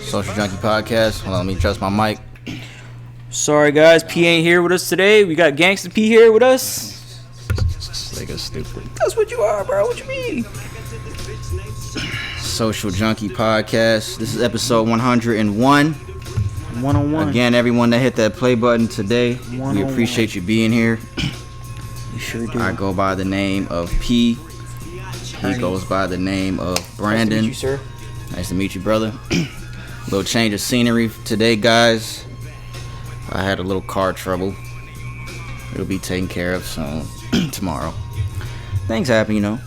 Social Junkie Podcast. Hold on, let me adjust my mic. Sorry guys, P ain't here with us today. We got Gangsta P here with us. Nigga stupid. That's what you are, bro. What you mean? Social Junkie Podcast. This is episode 101. 101. Again, everyone that hit that play button today, we appreciate you being here. You sure do. I go by the name of P. He goes by the name of Brandon. Nice to meet you, sir. Nice to meet you, brother. Little change of scenery today, guys. I had a little car trouble. It'll be taken care of soon. Tomorrow. Things happen, you know.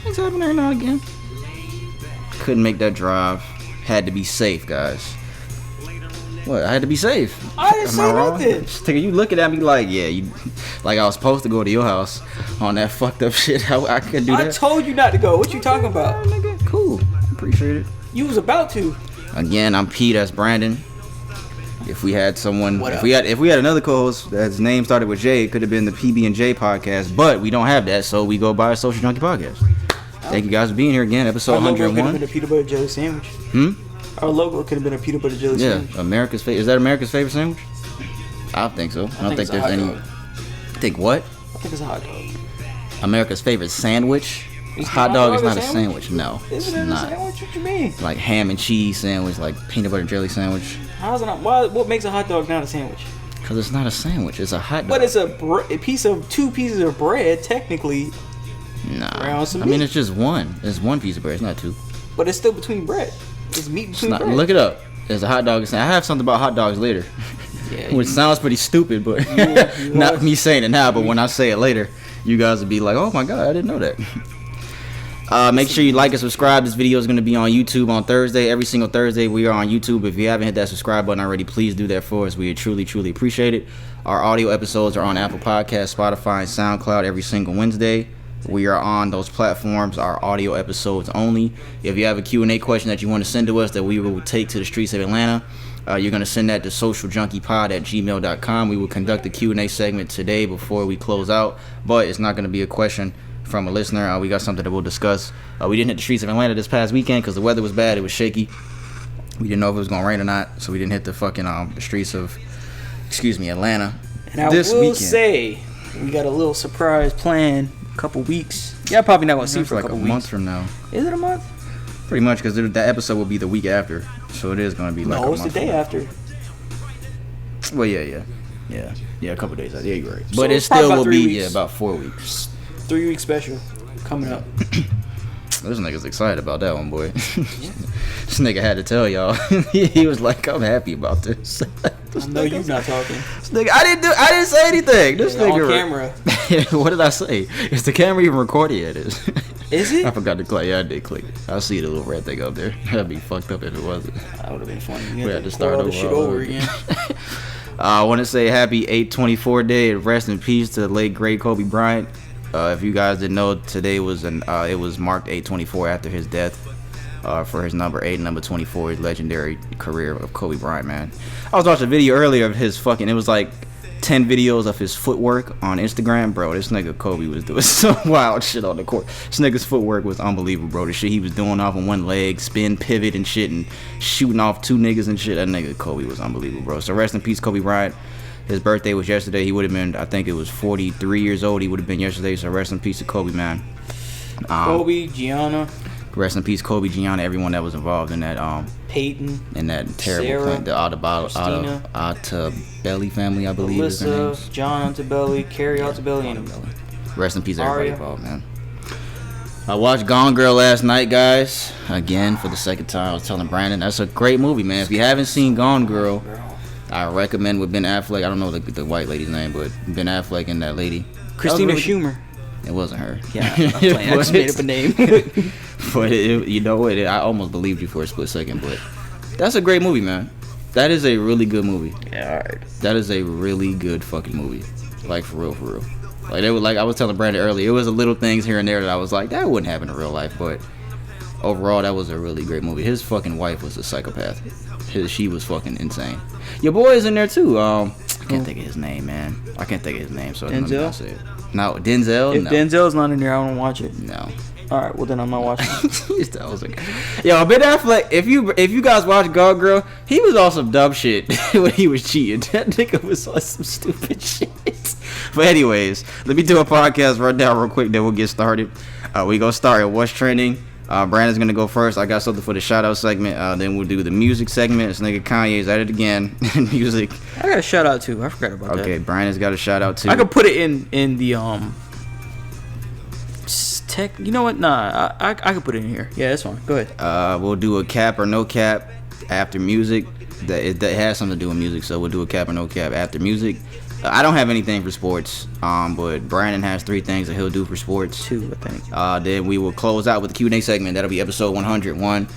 Things happen every now and again. Couldn't make that drive. Had to be safe, guys. What? I had to be safe. I didn't say nothing. Nigga, you looking at me like, yeah, you, like I was supposed to go to your house on that fucked up shit. How I couldn't do that. I told you not to go. What you talking about? Nigga, cool. Appreciate it. You was about to. Again, I'm P. That's Brandon. If we had someone, if we had another co-host that's name started with J, it could have been the PB and J podcast. But we don't have that, so we go by Social Junkie Podcast. Thank you guys for being here again. Episode 101. Our logo could have been a peanut butter jelly sandwich. Our logo could have been a peanut butter jelly sandwich. Yeah, America's favorite. Is that America's favorite sandwich? I think so. I don't think there's any. Think what? I think it's a hot dog. America's favorite sandwich. Hot dog is not a sandwich. No, it's not. A sandwich? What you mean? Like ham and cheese sandwich, like peanut butter jelly sandwich. How's it not? What makes a hot dog not a sandwich? Because it's not a sandwich. It's a hot dog. But it's a piece of two pieces of bread, technically. Nah. I mean, it's just one. It's one piece of bread. It's not two. But it's still between bread. It's meat between bread. Look it up. There's a hot dog. I have something about hot dogs later. Yeah, which sounds pretty stupid, but you not me saying it now. But when I say it later, you guys will be like, "Oh my god, I didn't know that." Make sure you like and subscribe. This video is going to be on YouTube on Thursday. Every single Thursday we are on YouTube. If you haven't hit that subscribe button already, please do that for us. We truly, truly appreciate it. Our audio episodes are on Apple Podcasts, Spotify, and SoundCloud every single Wednesday. We are on those platforms, our audio episodes only. If you have a Q&A question that you want to send to us that we will take to the streets of Atlanta, you're going to send that to socialjunkiepod@gmail.com. We will conduct the Q&A segment today before we close out, but it's not going to be a question from a listener. We got something that we'll discuss. We didn't hit the streets of Atlanta this past weekend because the weather was bad. It was shaky. We didn't know if it was going to rain or not, so we didn't hit the fucking the streets of, Atlanta. And I will say, we got a little surprise plan. Couple weeks. Yeah, probably not gonna see for like a month from now. Is it a month? Pretty much, because that episode will be the week after, so it is gonna be like. No, it's the day after. Well, yeah, a couple days after. Yeah, you're right. So but it still will be about 4 weeks. 3 week special coming up. This nigga's excited about that one, boy. This nigga had to tell y'all. He was like, "I'm happy about this." I know you're not talking. This nigga, I didn't say anything. This nigga on camera. What did I say? Is the camera even recording? It is. Is it? I forgot to click. Yeah, I did click it. I see the little red thing up there. That'd be fucked up if it wasn't. That would have been funny. We had to start all the shit over again. I want to say happy 8/24 day and rest in peace to the late great Kobe Bryant. If you guys didn't know, today was it was marked 8/24 after his death. For his number 8 and number 24, his legendary career of Kobe Bryant, man. I was watching a video earlier of his it was like 10 videos of his footwork on Instagram, bro. This nigga Kobe was doing some wild shit on the court. This nigga's footwork was unbelievable, bro. The shit he was doing off on one leg, spin, pivot, and shit, and shooting off two niggas and shit. That nigga Kobe was unbelievable, bro. So rest in peace, Kobe Bryant. His birthday was yesterday. He would have been, I think it was 43 years old. He would have been yesterday. So rest in peace to Kobe, man. Kobe, Gianna. Rest in peace, Kobe, Gianna, everyone that was involved in that Peyton, in that terrible Sarah, the Altobelli family, I believe. Melissa, is their names. John Altobelli, Carrie Altobelli, and rest in peace, everybody involved, man. I watched Gone Girl last night, guys. Again for the second time. I was telling Brandon, that's a great movie, man. If you haven't seen Gone Girl, I recommend with Ben Affleck. I don't know the white lady's name, but Ben Affleck and that lady, Christina Schumer. It wasn't her. Yeah, I'm playing. I just made up a name. But you know what? I almost believed you for a split second. But that's a great movie, man. That is a really good movie. Yeah, alright. That is a really good fucking movie. Like for real, for real. Like they were like I was telling Brandon earlier. It was a little things here and there that I was like that wouldn't happen in real life. But overall, that was a really great movie. His fucking wife was a psychopath. She was fucking insane. Your boy is in there too. I can't think of his name, man. I can't think of his name. So let me not say it. No, Denzel. If Denzel's not in there, I don't watch it. No. All right, well then I'm not watching. That was like, yo, Ben Affleck. If you guys watch Gone Girl, he was on some dumb shit when he was cheating. That nigga was on some stupid shit. But anyways, let me do a podcast right now real quick. Then we'll get started. We gonna start at what's trending. Brandon's gonna go first. I got something for the shout out segment. Then we'll do the music segment. This nigga Kanye's at it again. Music. I got a shout out too. I forgot about that. Okay, Brandon's got a shout out too. I could put it in the tech. You know what? Nah, I could put it in here. Yeah, that's fine. Go ahead. We'll do a cap or no cap after music. That has something to do with music, so we'll do a cap or no cap after music. I don't have anything for sports, but Brandon has 3 things that he'll do for sports. 2, I think. Then we will close out with the Q&A segment. That'll be episode 101.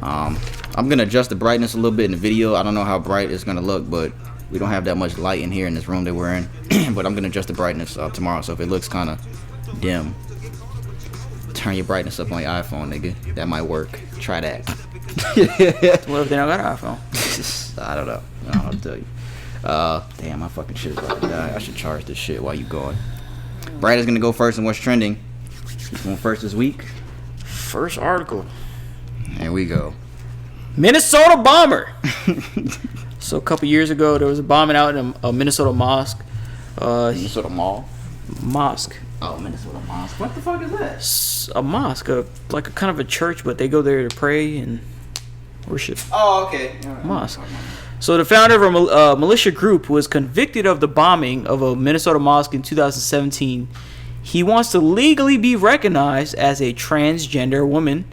I'm going to adjust the brightness a little bit in the video. I don't know how bright it's going to look, but we don't have that much light in here in this room that we're in. But I'm going to adjust the brightness tomorrow, so if it looks kind of dim, turn your brightness up on your iPhone, nigga. That might work. Try that. What if they don't got an iPhone? I don't know. I don't know what to tell you. Damn, my fucking shit is about to die. I should charge this shit while you going. Brandon's gonna go first on what's trending. He's going first this week. First article. Here we go. Minnesota bomber. So a couple years ago, there was a bombing out in a Minnesota mosque. Minnesota Mall? Mosque. Oh, Minnesota Mosque. What the fuck is that? A mosque, like a kind of a church, but they go there to pray and worship. Oh, okay. Mosque. So the founder of a militia group was convicted of the bombing of a Minnesota mosque in 2017. He wants to legally be recognized as a transgender woman,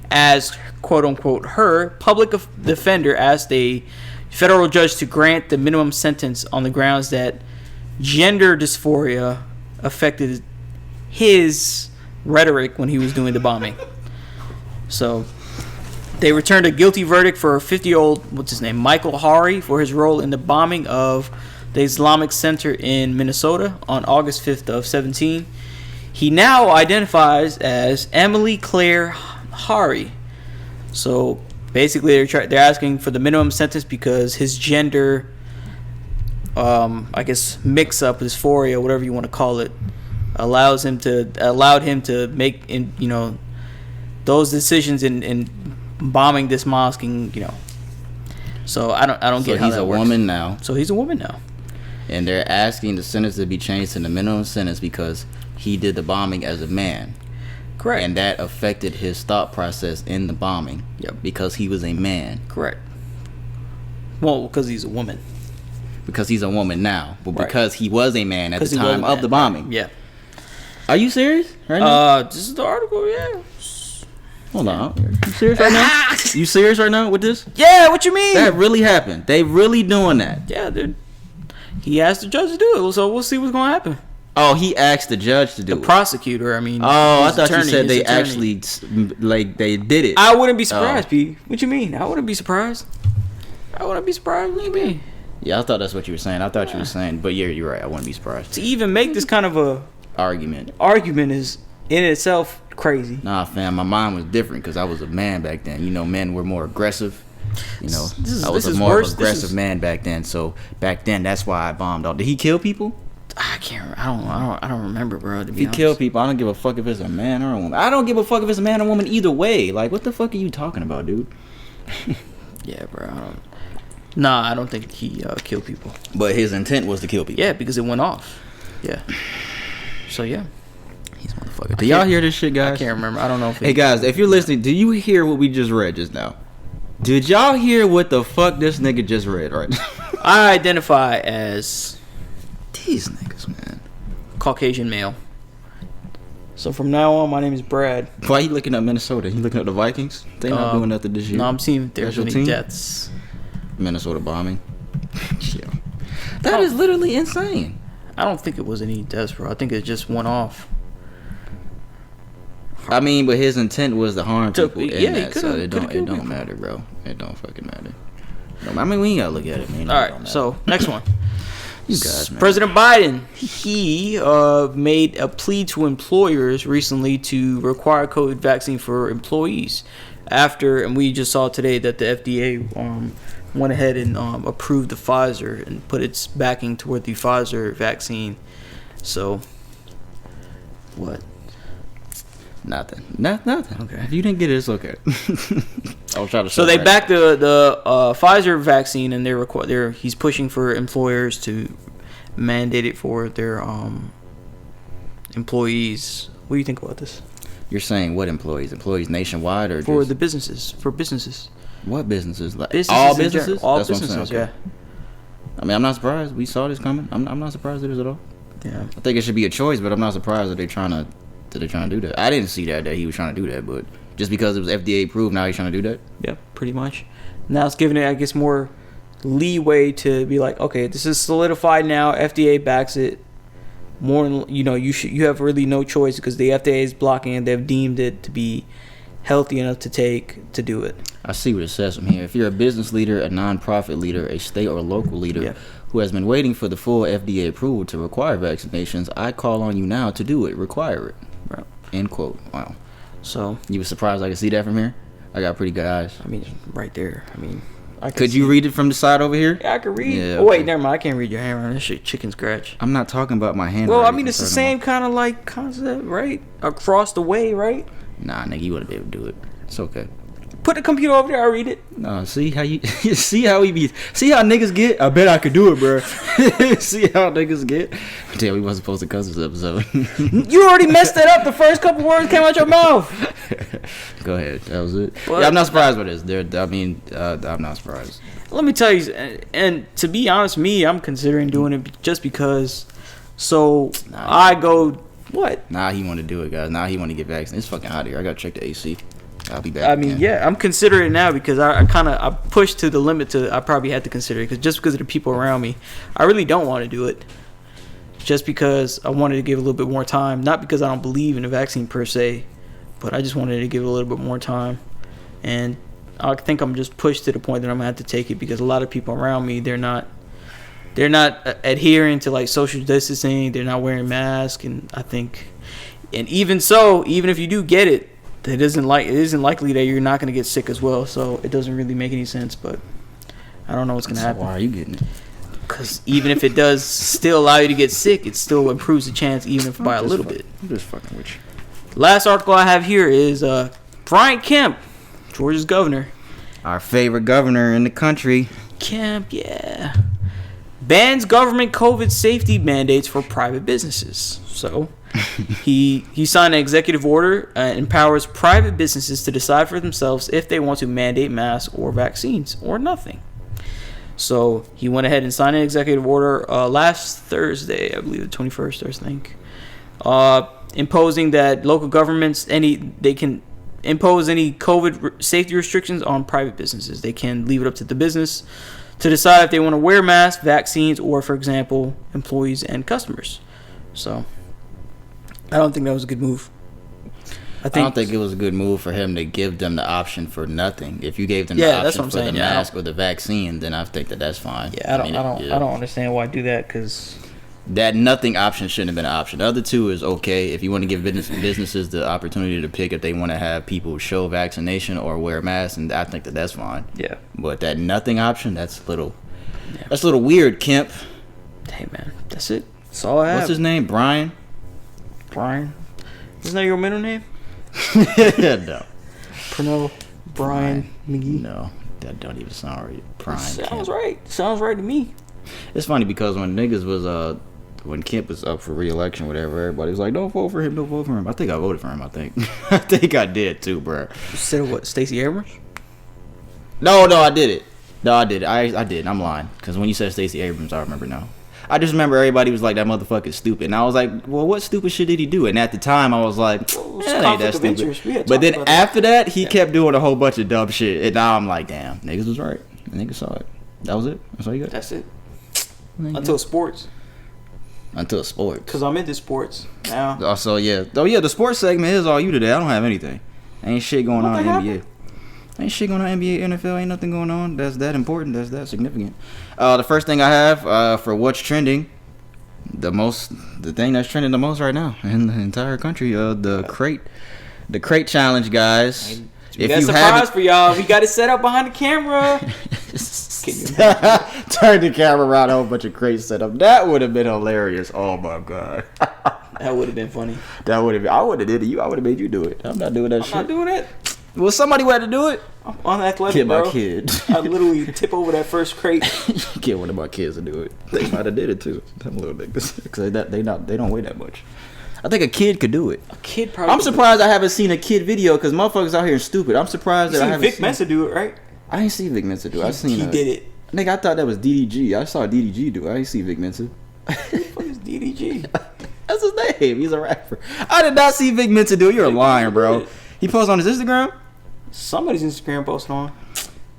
as quote-unquote her public defender, asked a federal judge to grant the minimum sentence on the grounds that gender dysphoria affected his rhetoric when he was doing the bombing. So they returned a guilty verdict for 50-year-old, what's his name, Michael Hari, for his role in the bombing of the Islamic Center in Minnesota on August 5th of 17. He now identifies as Emily Claire Hari. So basically, they're asking for the minimum sentence because his gender, I guess, mix-up, dysphoria, whatever you want to call it, allowed him to make those decisions in bombing this mosque, and so I don't get how that works. So he's a woman now. So he's a woman now, and they're asking the sentence to be changed to the minimum sentence because he did the bombing as a man. Correct. And that affected his thought process in the bombing. Yep. Because he was a man. Correct. Well, because he's a woman. Because he's a woman now, but right. Because he was a man at the time of the bombing. Yeah. Are you serious right now? This is the article. Yeah. Hold on. You serious right now? You serious right now with this? Yeah, what you mean? That really happened. They really doing that. Yeah, dude. He asked the judge to do it, so we'll see what's going to happen. Oh, he asked the judge to do it. The prosecutor, I mean. Oh, I thought you said they actually, like, they did it. I wouldn't be surprised, P. What you mean? I wouldn't be surprised. What do you mean? Yeah, I thought that's what you were saying. I thought you were saying, but yeah, you're right. I wouldn't be surprised. To even make this kind of a argument is in itself crazy. Nah, fam, my mind was different because I was a man back then. Men were more aggressive. I was a more aggressive man back then. So back then, that's why I bombed all. Did he kill people? I can't. I don't remember, bro. If he killed people, I don't give a fuck if it's a man or a woman. I don't give a fuck if it's a man or woman either way. Like, what the fuck are you talking about, dude? Yeah, bro. I don't think he killed people. But his intent was to kill people. Yeah, because it went off. Yeah. So yeah. He's motherfucker. Do y'all hear this shit, guys? I can't remember. I don't know if. Hey guys, if you're listening, do you hear what we just read just now? Did y'all hear what the fuck this nigga just read right now? I identify as these niggas, man. Caucasian male. So from now on, my name is Brad. Why you looking up Minnesota? You looking up the Vikings? They not doing nothing this year. No, I'm seeing if there's any deaths. Minnesota bombing. Yeah. That is literally insane. I don't think it was any deaths, bro. I think it just went off. I mean, but his intent was to harm people in that, so it don't matter, bro. It don't fucking matter. I mean, we ain't gotta look at it, man. All right, so next one. You guys, man. President Biden, he made a plea to employers recently to require COVID vaccine for employees. And we just saw today that the FDA went ahead and approved the Pfizer and put its backing toward the Pfizer vaccine. So, what? Nothing. Nothing. Okay. If you didn't get it, it's okay. I was trying to. So they backed the Pfizer vaccine, and he's pushing for employers to mandate it for their employees. What do you think about this? You're saying what employees? Employees nationwide or for just... the businesses? For businesses. What businesses? Like businesses all businesses? All That's businesses. what I'm saying. Okay. Yeah. I mean, I'm not surprised. We saw this coming. I'm not surprised it is at all. Yeah. I think it should be a choice, but I'm not surprised that they're trying to do that. I didn't see that he was trying to do that, but just because it was FDA approved, now he's trying to do that. Yeah, pretty much. Now it's giving it, I guess, more leeway to be like, okay, this is solidified now. FDA backs it. More, you have really no choice because the FDA is blocking it. They've deemed it to be healthy enough to do it. I see what it says from here. If you're a business leader, a nonprofit leader, a state or local leader who has been waiting for the full FDA approval to require vaccinations, I call on you now to do it. Require it. Right. End quote. Wow. So you were surprised I could see that from here? I got pretty good eyes. I mean, right there. I mean, could you read it from the side over here? Yeah, I could read. Yeah, oh wait, never mind. I can't read your handwriting. That shit chicken scratch. I'm not talking about my handwriting. Well, I mean, it's the same kind of like concept, right? Across the way, right? Nah, nigga, you wouldn't be able to do it. It's okay. Put the computer over there. I'll read it. No, see how you see how niggas get. I bet I could do it, bro. See how niggas get. Damn, we wasn't supposed to cuss this episode. You already messed that up. The first couple words came out your mouth. Go ahead. That was it. Well, yeah, I'm not surprised by this. I'm not surprised. Let me tell you, and to be honest, I'm considering doing it just because. So I go what? Nah, he want to do it, guys. Nah, he want to get vaccinated. It's fucking hot here. I gotta check the AC. I'll be back. I mean, yeah, I'm considering it now because I pushed to the limit to I probably had to consider it because of the people around me, I really don't want to do it. Just because I wanted to give it a little bit more time, not because I don't believe in the vaccine per se, but I just wanted to give it a little bit more time, and I think I'm just pushed to the point that I'm gonna have to take it because a lot of people around me they're not adhering to like social distancing, they're not wearing masks, and I think, and even so, even if you do get it. It isn't likely that you're not going to get sick as well, so it doesn't really make any sense. But I don't know what's going to happen. Why are you getting it? Because even if it does still allow you to get sick, it still improves the chance, even if by a little bit. I'm just fucking with you. Last article I have here is Brian Kemp, Georgia's governor. Our favorite governor in the country. Kemp, yeah. Bans government COVID safety mandates for private businesses. So he signed an executive order empowers private businesses to decide for themselves if they want to mandate masks or vaccines or nothing. So he went ahead and signed an executive order last Thursday, I believe the 21st, I think, imposing that local governments they can impose any COVID safety restrictions on private businesses. They can leave it up to the business to decide if they want to wear masks, vaccines, or, for example, employees and customers. So I don't think that was a good move. I don't think it was a good move for him to give them the option for nothing. If you gave them the option for the mask or the vaccine, then I think that's fine. Yeah, I don't understand why I do that because that nothing option shouldn't have been an option. The other two is okay if you want to give businesses the opportunity to pick if they want to have people show vaccination or wear masks, and I think that's fine. Yeah, but that nothing option, that's a little weird, Kemp. Hey man, that's it. That's all I have. What's his name? Brian. Isn't that your middle name? No. Pernell Brian McGee. No, that don't even sound right. Brian. Sounds right. Sounds right to me. It's funny because when niggas was when Kemp was up for re-election, whatever, everybody was like, "Don't vote for him, don't vote for him." I think I voted for him. I think I did too, bro. You said what? Stacey Abrams? No, I did it. No, I did. I did. I'm lying because when you said Stacey Abrams, I remember now. I just remember everybody was like, "That motherfucker's stupid," and I was like, "Well, what stupid shit did he do?" And at the time, I was like, "That ain't that stupid." But then after that, he kept doing a whole bunch of dumb shit, and now I'm like, "Damn, niggas was right. Niggas saw it. That was it. That's all you got." That's it. Until sports. Because I'm into sports now. Also, yeah. Oh, yeah, the sports segment is all you today. I don't have anything. Ain't shit going on in NBA. Ain't shit going on in NBA, NFL. Ain't nothing going on that's that important. That's that significant. The first thing I have for what's trending, the thing that's trending the most right now in the entire country, the crate challenge, guys. We got a surprise for y'all. We got it set up behind the camera. Turn the camera around, a whole bunch of crates set up. That would have been hilarious. Oh my god. That would have been funny. That would have been. I would have did it. I would have made you do it. I'm not doing that shit. I'm not doing it. Well, somebody would have to do it. I'm unathletic, Kid bro. my kid. I literally tip over that first crate. Get one of my kids to do it. They might have did it too. Them little niggas. Because they don't weigh that much. I think a kid could do it. A kid probably. I'm surprised I haven't seen a kid video because motherfuckers out here are stupid. I'm surprised that I haven't Vic seen. Mensa do it, right? I ain't see Vic Mensa do it. I seen he did it. Nigga, I thought that was DDG. I saw DDG do it. I ain't see Vic Mensa. Who the fuck is DDG? That's his name. He's a rapper. I did not see Vic Mensa do it. You're lying, bro. He posted on his Instagram? Somebody's Instagram posted on.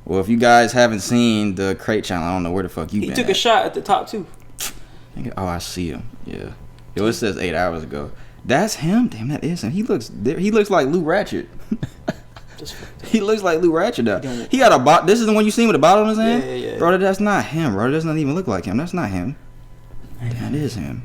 Well, if you guys haven't seen the crate challenge, I don't know where the fuck you been. He took a shot at the top too. Oh, I see him. Yeah. It says 8 hours ago. That's him. Damn, that is him. He looks like Lou Ratchet. He looks like Lou Ratchet now. He got a bot. This is the one you seen with a bottle in his hand? Yeah. Bro, that's not him, bro. That doesn't even look like him. That's not him. That is him.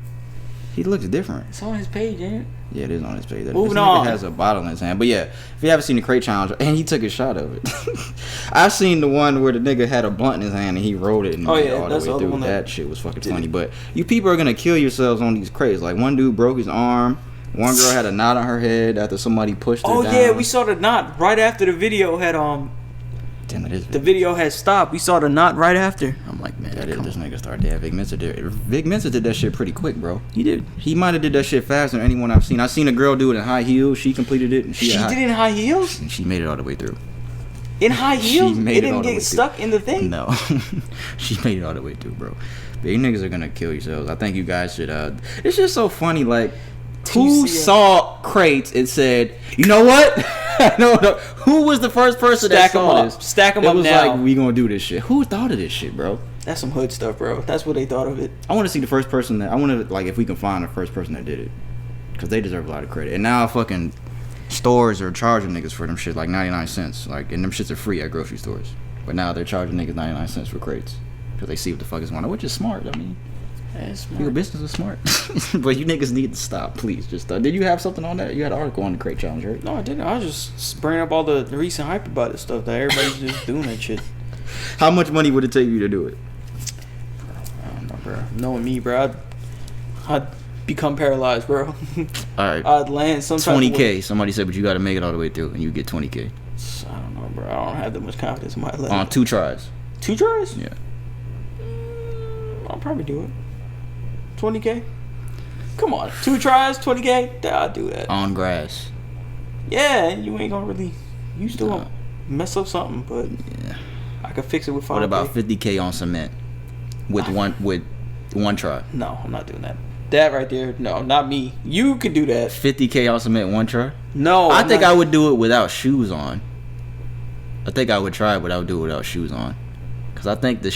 He looks different. It's on his page, ain't it? Yeah, it is on his page. Moving on. He has a bottle in his hand. But yeah, if you haven't seen the crate challenge, and he took a shot of it. I've seen the one where the nigga had a blunt in his hand and he rolled it and all that's the way the through. one That shit was fucking funny. But you people are gonna kill yourselves on these crates. Like one dude broke his arm. One girl had a knot on her head after somebody pushed her down. Oh yeah, we saw the knot right after the video had Damn, it is. The video had stopped. We saw the knot right after. I'm like, man, This nigga started. Yeah, Vic Mensa did. Vic Mensa did that shit pretty quick, bro. He did. He might have did that shit faster than anyone I've seen. I seen a girl do it in high heels. She completed it. And she did it in high heels. And she made it all the way through. In high heels, it didn't get stuck in the thing. No, she made it all the way through, bro. Big niggas are gonna kill yourselves. I think you guys should. It's just so funny, like. Who saw crates and said, you know what? no. Who was the first person that saw this? Stack them up now. It was like, we gonna do this shit. Who thought of this shit, bro? That's some hood stuff, bro. That's what they thought of it. I want to see the first person that... I want to, like, if we can find the first person that did it. Because they deserve a lot of credit. And now fucking stores are charging niggas for them shit like 99 cents. Like, and them shits are free at grocery stores. But now they're charging niggas 99 cents for crates. Because they see what the fuck is going on. Which is smart, I mean... Your business is smart. But you niggas need to stop, please. Just did you have something on that? You had an article on the crate challenge, right? No, I didn't. I was just bringing up all the recent hype about this stuff that everybody's just doing that shit. How much money would it take you to do it? I don't know, bro. Knowing me, bro, I'd become paralyzed, bro. Alright. I'd land some 20K. Somebody said, but you got to make it all the way through, and you get 20K. I don't know, bro. I don't have that much confidence in my level. On 2 tries. 2 tries? Yeah. I'll probably do it. 20K? Come on, 2 tries, 20K? I'll do that. On grass. Yeah, and you ain't gonna really. You still gonna mess up something, but yeah, I could fix it with 5K. What about 50K on cement? With one try. No, I'm not doing that. That right there, no, not me. You could do that. 50K on cement, 1 try? No, I think I would do it without shoes on. I think I would try it, but I would do it without shoes on. Cause I think the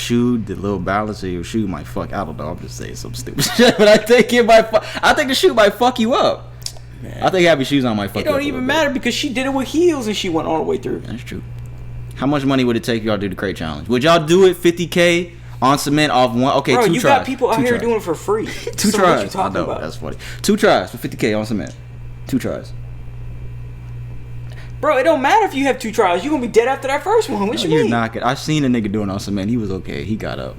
little balance of your shoe might fuck. I don't know. I'm just saying some stupid shit, but I think it might. I think the shoe might fuck you up. Man. I think having shoes on might fuck you up. It don't even matter because she did it with heels and she went all the way through. That's true. How much money would it take y'all to do the crate challenge? Would y'all do it 50K on cement off one? Okay, bro, 2 tries. You got people out here doing it for free. 2 tries. What you talking about? That's funny. 2 tries for 50K on cement. 2 tries. Bro, it don't matter if you have 2 tries. You're going to be dead after that first one. What you mean? You're not good. I seen a nigga doing on cement. He was okay. He got up.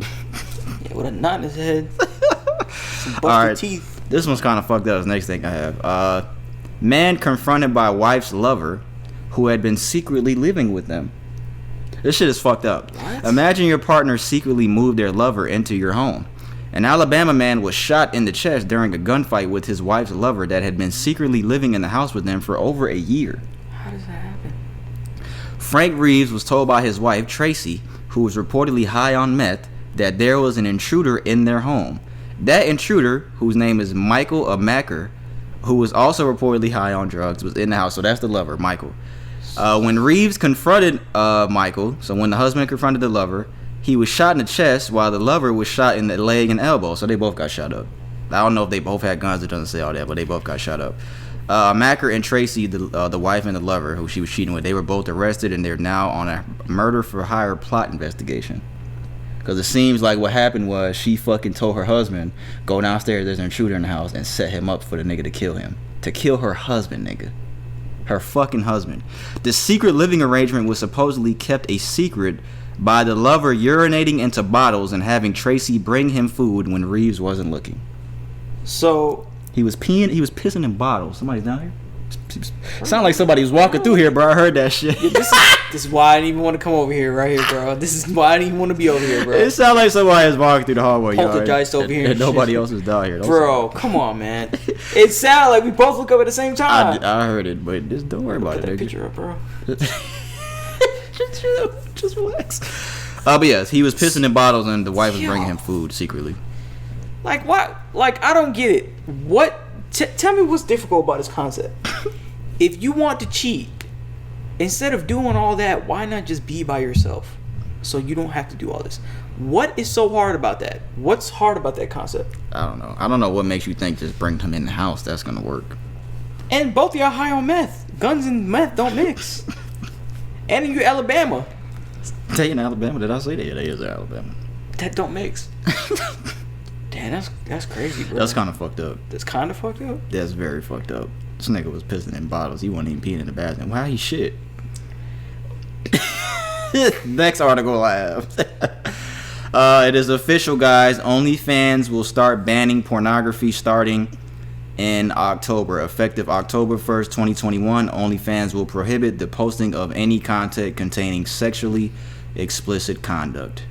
Yeah, with a knot in his head. Some busted teeth. This one's kind of fucked up. This next thing I have. Man confronted by wife's lover who had been secretly living with them. This shit is fucked up. What? Imagine your partner secretly moved their lover into your home. An Alabama man was shot in the chest during a gunfight with his wife's lover that had been secretly living in the house with them for over a year. How does that happen? Frank Reeves was told by his wife, Tracy, who was reportedly high on meth, that there was an intruder in their home. That intruder, whose name is Michael Amaker, who was also reportedly high on drugs, was in the house. So that's the lover, Michael. When Reeves confronted Michael, so when the husband confronted the lover, he was shot in the chest while the lover was shot in the leg and elbow. So they both got shot up. I don't know if they both had guns. It doesn't say all that, but they both got shot up. Macker and Tracy, the wife and the lover who she was cheating with, they were both arrested and they're now on a murder for hire plot investigation. Because it seems like what happened was she fucking told her husband, go downstairs, there's an intruder in the house, and set him up for the nigga to kill him. To kill her husband, nigga. Her fucking husband. The secret living arrangement was supposedly kept a secret by the lover urinating into bottles and having Tracy bring him food when Reeves wasn't looking. So he was pissing in bottles. Somebody's down here. Sound like somebody was walking through here, bro. I heard that shit. Yeah, this is why I didn't even want to come over here, right here, bro. This is why I didn't even want to be over here, bro. It sounded like somebody was walking through the hallway. Poltergeist over here. And nobody else was down here. Bro, come on, man. It sounded like we both look up at the same time. I heard it, but just don't worry about it. Put that picture up, bro. just relax. But yes, he was pissing in bottles, and the wife was bringing him food secretly. Like what? Like I don't get it. What? Tell me what's difficult about this concept. If you want to cheat, instead of doing all that, why not just be by yourself, so you don't have to do all this? What is so hard about that? What's hard about that concept? I don't know. I don't know what makes you think just bring him in the house that's gonna work. And both of y'all high on meth. Guns and meth don't mix. And you Alabama. They in Alabama? Did I say that? Yeah, they is Alabama. That don't mix. Damn, that's crazy, bro. That's kind of fucked up. That's kind of fucked up? That's very fucked up. This nigga was pissing in bottles. He wasn't even peeing in the bathroom. Why he shit? Next article I have. It is official, guys. OnlyFans will start banning pornography starting in October. Effective October 1st, 2021, OnlyFans will prohibit the posting of any content containing sexually explicit conduct.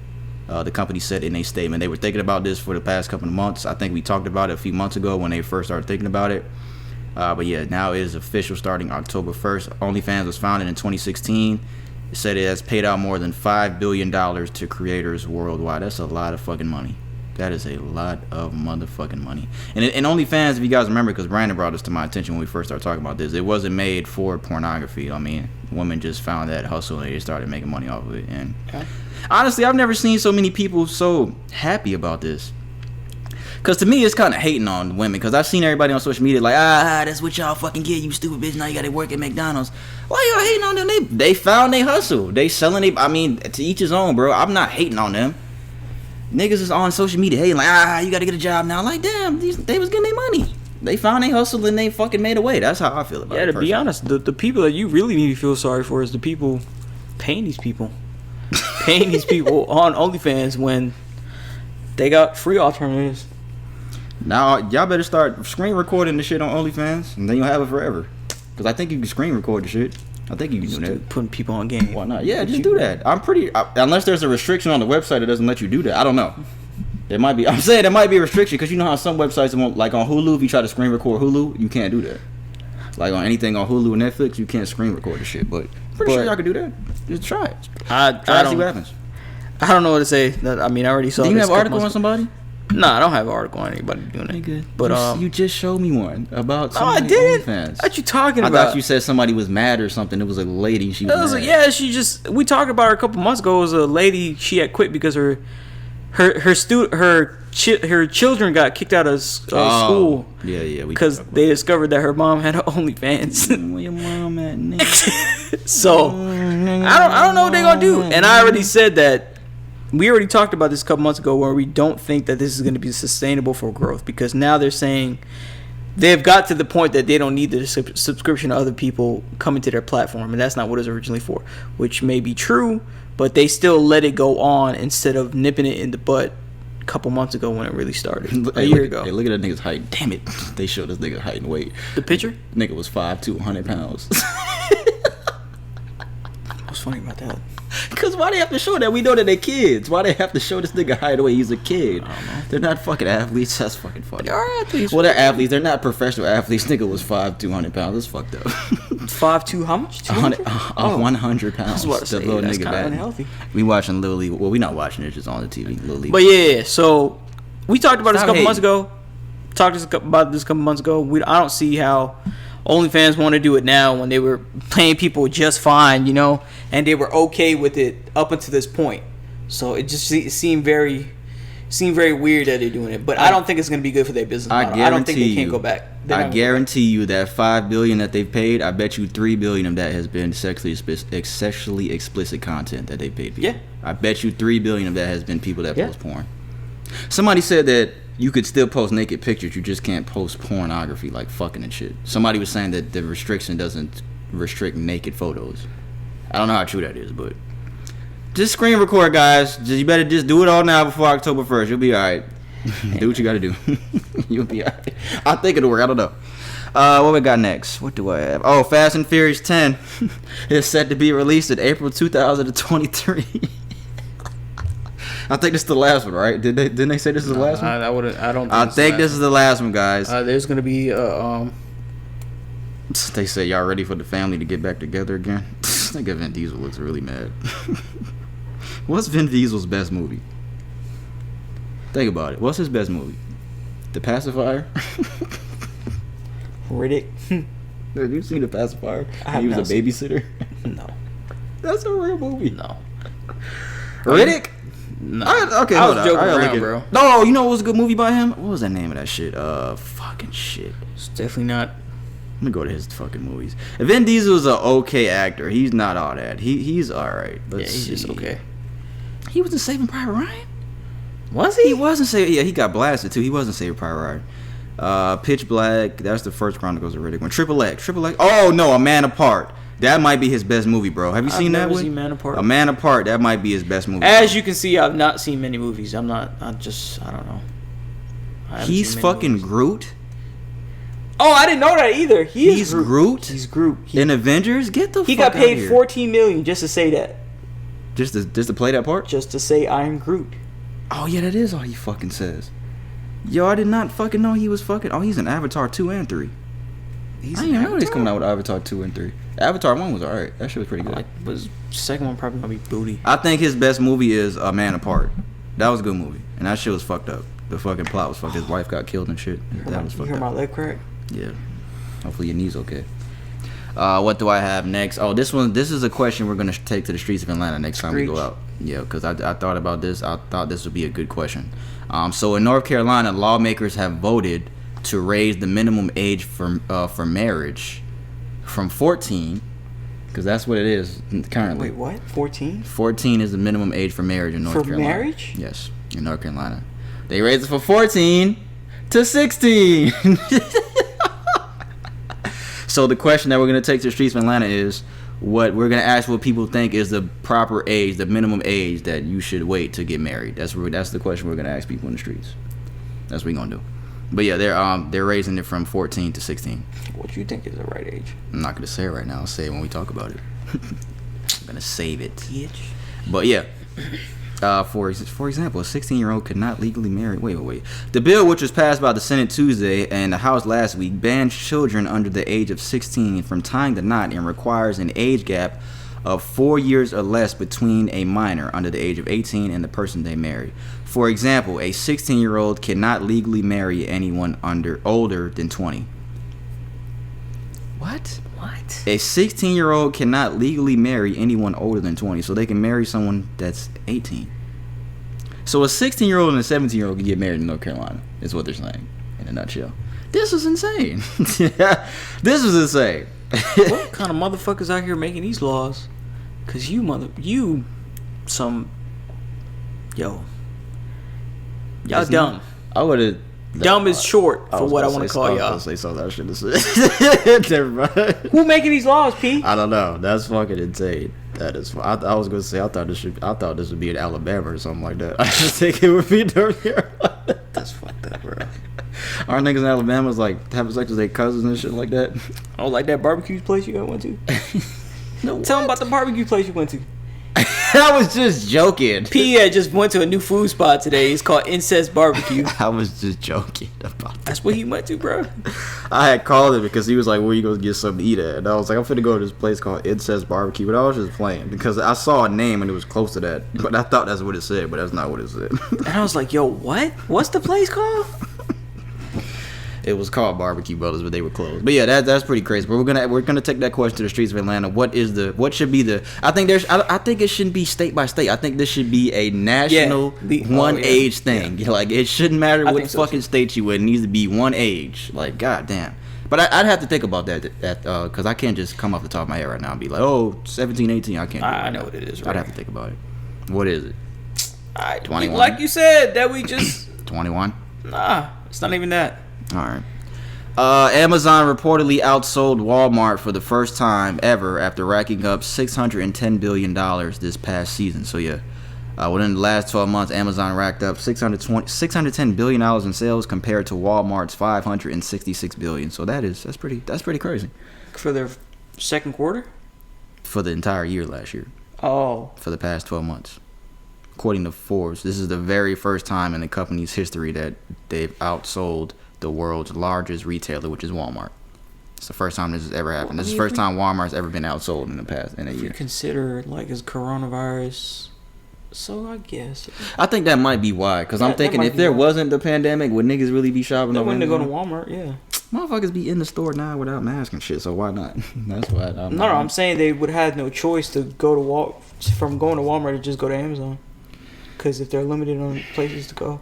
The company said in a statement. They were thinking about this for the past couple of months. I think we talked about it a few months ago when they first started thinking about it. But yeah, now it is official starting October 1st. OnlyFans was founded in 2016. It said it has paid out more than $5 billion to creators worldwide. That's a lot of fucking money. That is a lot of motherfucking money. And OnlyFans, if you guys remember, because Brandon brought this to my attention when we first started talking about this, it wasn't made for pornography. I mean, women just found that hustle and they started making money off of it. And honestly, I've never seen so many people so happy about this. Because to me, it's kind of hating on women. Because I've seen everybody on social media like, that's what y'all fucking get, you stupid bitch. Now you got to work at McDonald's. Why y'all hating on them? They found they hustle. They selling they, I mean, to each his own, bro. I'm not hating on them. Niggas is on social media hating like, you got to get a job now. Like, damn, they was getting their money. They found they hustle and they fucking made a way. That's how I feel about it. Yeah, to be honest, the people that you really need to feel sorry for is the people paying these people. Paying these people on OnlyFans when they got free alternatives. Now, y'all better start screen recording the shit on OnlyFans, and then you'll have it forever. Because I think you can screen record the shit. I think you can do that. Putting people on game. Why not? Yeah, just do that. Unless there's a restriction on the website that doesn't let you do that. I don't know. There might be. I'm saying there might be a restriction because you know how some websites won't, like on Hulu, if you try to screen record Hulu, you can't do that. Like on anything on Hulu and Netflix, you can't screen record the shit. But pretty sure y'all can do that. Just try it. I see what happens. I don't know what to say. I mean, I already saw. Do you have an article on somebody? No, I don't have an article on anybody doing it. Good. But you just showed me one about. No, I didn't. What you talking about? I thought you said somebody was mad or something. It was a lady. She was mad. Yeah, we talked about her a couple months ago. It was a lady. She had quit because her children got kicked out of school. Yeah. Because they discovered that her mom had OnlyFans. Where your mom at, nigga? So I don't know what they're gonna do. And I already said that. We already talked about this a couple months ago where we don't think that this is going to be sustainable for growth because now they're saying they've got to the point that they don't need the subscription to other people coming to their platform, and that's not what it was originally for, which may be true, but they still let it go on instead of nipping it in the butt a couple months ago when it really started. A year ago. Hey, look at that nigga's height. Damn it. They showed this nigga's height and weight. The picture? Nigga was 5'2", 100 pounds. What's funny about that? Because why they have to show that? We know that they're kids. Why they have to show this nigga hide away? He's a kid. I don't know. They're not fucking athletes. That's fucking funny. They are athletes. Well, they're athletes. They're not professional athletes. Nigga was 5'2", 100 pounds. That's fucked up. 5'2", how much? 100 pounds. That's what I say. That's kind of unhealthy. We watching Little League. Well, we not watching it. Just on the TV. Little League. But yeah, so we talked about this a couple months ago. About this a couple months ago. I don't see how OnlyFans want to do it now when they were paying people just fine, you know, and they were okay with it up until this point. So it just seemed very weird that they're doing it. But I don't think it's going to be good for their business model. I don't think they can go back. I guarantee you that $5 billion that they've paid, I bet you $3 billion of that has been sexually explicit content that they paid people. Yeah. I bet you $3 billion of that has been people that post porn. Somebody said that you could still post naked pictures, you just can't post pornography like fucking and shit. Somebody was saying that the restriction doesn't restrict naked photos. I don't know how true that is, but Just screen record, guys. You better just do it all now before October 1st. You'll be all right. Do what you got to do. You'll be all right. I think it'll work. I don't know. What we got next? What do I have? Oh, Fast and Furious 10 is set to be released in April 2023. I think this is the last one, right? Didn't they say this is the last one? I think this is the last one, guys. There's gonna be They said y'all ready for the family to get back together again. I think Vin Diesel looks really mad. What's Vin Diesel's best movie? Think about it. What's his best movie? The Pacifier. Riddick. Have you seen The Pacifier? He was a babysitter. No. That's a real movie. No. Riddick. No. Okay, I hold was on. joking around, bro. No, you know what was a good movie by him? What was the name of that shit? Fucking shit. It's definitely not. Let me go to his fucking movies. Vin Diesel is an okay actor. He's not all that. He's all right. He's just okay. He was in Saving Private Ryan. Was he? He wasn't Saving. Yeah, he got blasted too. He wasn't Saving Private Ryan. Pitch Black. That's the first Chronicles of Riddick one. Triple X. Oh no, A Man Apart. That might be his best movie, bro. Have you seen that one? I've never seen Man Apart. A Man Apart. That might be his best movie. As you can see, I've not seen many movies. I don't know. He's fucking movies. Groot. Oh, I didn't know that either. He's Groot. He's Groot. In Avengers. Get the. He fuck got paid out of here. $14 million just to say that. Just to play that part. Just to say I'm Groot. Oh yeah, that is all he fucking says. Yo, I did not fucking know he was fucking. Oh, he's in Avatar 2 and 3. I didn't know he's coming out with Avatar 2 and 3. Avatar 1 was alright. That shit was pretty good. Second one probably gonna be booty. I think his best movie is A Man Apart. That was a good movie. And that shit was fucked up. The fucking plot was fucked. His wife got killed and shit. That was fucked up. You hear my leg crack? Yeah. Hopefully your knee's okay. What do I have next? Oh, this is a question we're gonna take to the streets of Atlanta next time we go out. Yeah, because I thought about this. I thought this would be a good question. So in North Carolina, lawmakers have voted to raise the minimum age for marriage from 14, because that's what it is currently. Wait, what? 14? 14 is the minimum age for marriage in North Carolina. For marriage? Yes, in North Carolina. They raised it from 14 to 16. So the question that we're going to take to the streets of Atlanta is, what we're going to ask what people think is the proper age, the minimum age that you should wait to get married. That's the question we're going to ask people in the streets. That's what we're going to do. But yeah, they're raising it from 14 to 16. What do you think is the right age? I'm not going to say it right now. I'll say it when we talk about it. I'm going to save it. Bitch. But yeah. For example, a 16-year-old could not legally marry. Wait. The bill, which was passed by the Senate Tuesday and the House last week, bans children under the age of 16 from tying the knot and requires an age gap of 4 years or less between a minor under the age of 18 and the person they marry. For example, a 16-year-old cannot legally marry anyone older than 20. What? A 16-year-old cannot legally marry anyone older than 20, so they can marry someone that's 18. So a 16-year-old and a 17-year-old can get married in North Carolina, is what they're saying, in a nutshell. This was insane. This was insane. What kind of motherfuckers out here making these laws? Cause y'all dumb. I would have. Dumb is short for what I want to call y'all. I was going to say something I shouldn't have said. Never mind. Who making these laws, P? I don't know. That's fucking insane. That is. I was going to say I thought this would be in Alabama or something like that. I just think it would be North Carolina. That's fucked up, bro. Our niggas in Alabama like having sex with their cousins and shit like that. Oh, like that barbecue place you went to? No. Tell them about the barbecue place you went to. I was just joking. P just went to a new food spot today. It's called Incest Barbecue. I was just joking about that. That's what he went to, bro. I had called it because he was like, where you going to get something to eat at? And I was like, I'm finna go to this place called Incest Barbecue. But I was just playing because I saw a name and it was close to that. But I thought that's what it said, but that's not what it said. And I was like, yo, what? What's the place called? It was called Barbecue Brothers, but they were closed. But yeah, that's pretty crazy. But we're gonna take that question to the streets of Atlanta. What should be the? I think it shouldn't be state by state. I think this should be a national age thing. Yeah. Like it shouldn't matter what fucking state you in. It needs to be one age. Like goddamn. But I'd have to think about that because I can't just come off the top of my head right now and be like, 17, 18. I can't. I know what it is. Right? I'd have to think about it. What is it? 21. Like you said, that we just 21. Nah, it's not even that. All right. Amazon reportedly outsold Walmart for the first time ever after racking up $610 billion this past season. So yeah, within the last 12 months, Amazon racked up $610 billion in sales compared to Walmart's $566 billion. So that's pretty crazy. For their second quarter? For the entire year last year. Oh. For the past 12 months. According to Forbes, this is the very first time in the company's history that they've outsold the world's largest retailer, which is Walmart. It's the first time this has ever happened. This is the first time Walmart's ever been outsold in a year. You consider like as coronavirus, so I guess. I think that might be why, because I'm thinking if there wasn't the pandemic, would niggas really be shopping? They wouldn't go to Walmart, yeah. Motherfuckers be in the store now without masks and shit, so why not? That's why. I'm saying they would have no choice to go to from going to Walmart to just go to Amazon, because if they're limited on places to go.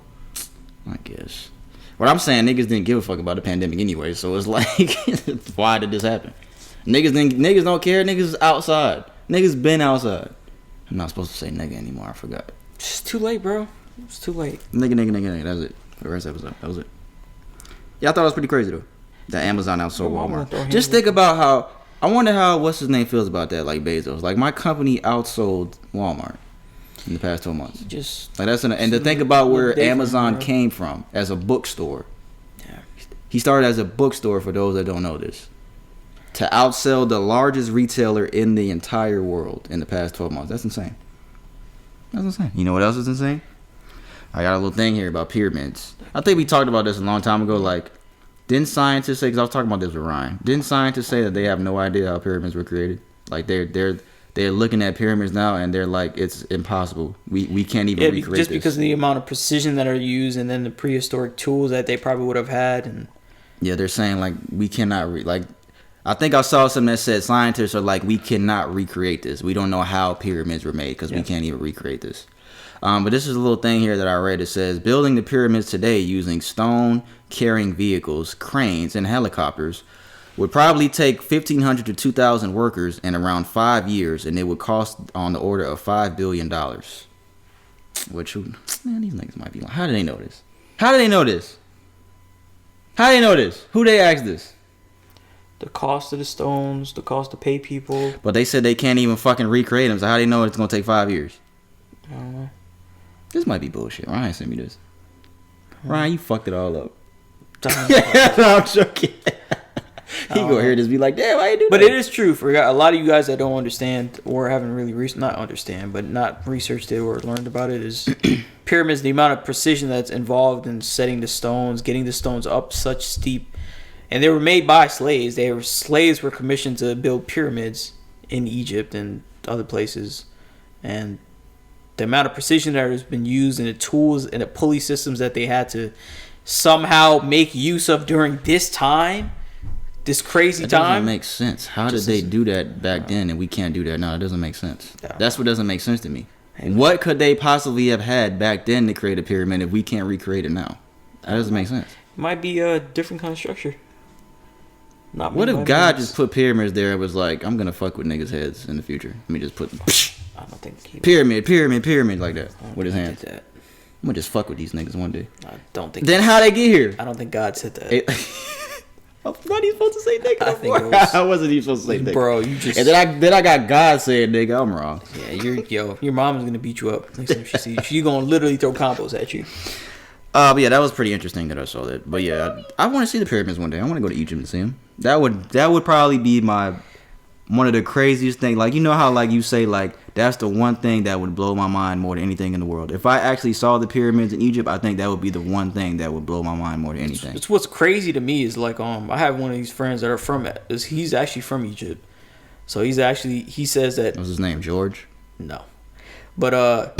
I guess. What I'm saying, niggas didn't give a fuck about the pandemic anyway, so it's like, why did this happen? Niggas don't care. Niggas is outside. Niggas been outside. I'm not supposed to say nigga anymore. I forgot. It's too late, bro. It's too late. Nigga. That's it. The rest of the episode. That was it. Yeah, I thought it was pretty crazy though. That Amazon outsold Walmart. Just think about how. I wonder how what's his name feels about that. Like Bezos. Like my company outsold Walmart in the past 12 months. And to think about where Amazon came from as a bookstore. Yeah. He started as a bookstore, for those that don't know this, to outsell the largest retailer in the entire world in the past 12 months. That's insane. You know what else is insane? I got a little thing here about pyramids. I think we talked about this a long time ago. Like, didn't scientists say, because I was talking about this with Ryan, didn't scientists say that they have no idea how pyramids were created? Like, they're looking at pyramids now and they're like, it's impossible. We can't even recreate just this. Because of the amount of precision that are used and then the prehistoric tools that they probably would have had. And yeah, they're saying like we cannot I think I saw something that said scientists are like, we cannot recreate this. We don't know how pyramids were made because we can't even recreate this. But this is a little thing here that I read. It says building the pyramids today using stone carrying vehicles, cranes, and helicopters would probably take 1,500 to 2,000 workers in around 5 years, and it would cost on the order of $5 billion. Which, man, these niggas might be lying. How do they know this? Who they asked this? The cost of the stones, the cost to pay people. But they said they can't even fucking recreate them, so how do they know it's going to take 5 years? I don't know. This might be bullshit. Ryan sent me this. Ryan, you fucked it all up. No, I'm joking. He gonna hear this be like, damn, why you do that? But it is true for a lot of you guys that don't understand or haven't really not researched it or learned about it is pyramids, the amount of precision that's involved in setting the stones, getting the stones up such steep. And they were made by slaves. Slaves were commissioned to build pyramids in Egypt and other places. And the amount of precision that has been used and the tools and the pulley systems that they had to somehow make use of during this time, this crazy time. That doesn't make sense. How did they do that back then and we can't do that now? It doesn't make sense. That's what doesn't make sense to me. What could they possibly have had back then to create a pyramid if we can't recreate it now? That doesn't make sense. It might be a different kind of structure. What if God just put pyramids there and was like, I'm gonna fuck with niggas' heads in the future? Let me just put I don't think pyramid like that with his hands. I'm gonna just fuck with these niggas one day. I don't think. Then how they get here? I don't think God said that. I'm not even supposed to say nigga. I wasn't even supposed to say nigga. Bro, you just. And then I got God saying nigga. I'm wrong. Yeah, your mom is gonna beat you up next time she sees you. She's gonna literally throw combos at you. But yeah, that was pretty interesting that I saw that. But yeah, I want to see the pyramids one day. I want to go to Egypt and see them. That would probably be one of the craziest things. Like, you know how like you say like that's the one thing that would blow my mind more than anything in the world. If I actually saw the pyramids in Egypt, I think that would be the one thing that would blow my mind more than anything. It's what's crazy to me is like I have one of these friends that are from it. He's actually from Egypt, so he says that. What's his name? George? No, but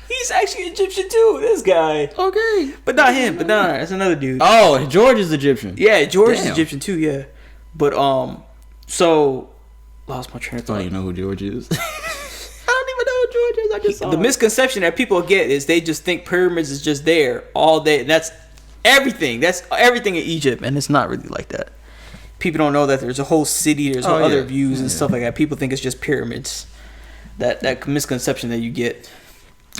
he's actually Egyptian too, this guy. Okay. But not him, but no, that's another dude. Oh, George is Egyptian. Yeah, George is Egyptian too, yeah. But so lost my train of thought. I don't even know who George is. I don't even know who George is. I just saw the misconception that people get is they just think pyramids is just there all day. And that's everything. That's everything in Egypt, and it's not really like that. People don't know that there's a whole city, there's other views and stuff like that. People think it's just pyramids. That misconception that you get.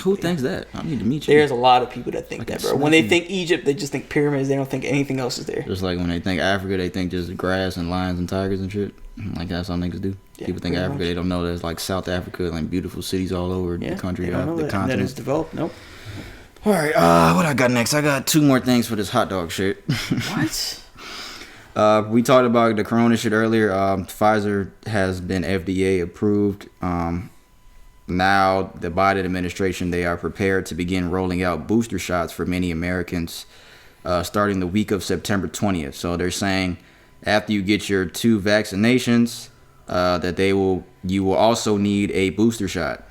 Who thinks that? I need to meet you. There's a lot of people that think that, bro. When they think Egypt, they just think pyramids. They don't think anything else is there. Just like when they think Africa, they think just grass and lions and tigers and shit. Like that's all niggas do. Yeah, people think Africa, they don't know there's like South Africa, like beautiful cities all over the country, the continent. And it's developed. Nope. All right, what I got next? I got 2 more things for this hot dog shit. What? We talked about the corona shit earlier. Pfizer has been FDA approved. Now, the Biden administration, they are prepared to begin rolling out booster shots for many Americans starting the week of September 20th. So they're saying after you get your 2 vaccinations, that you will also need a booster shot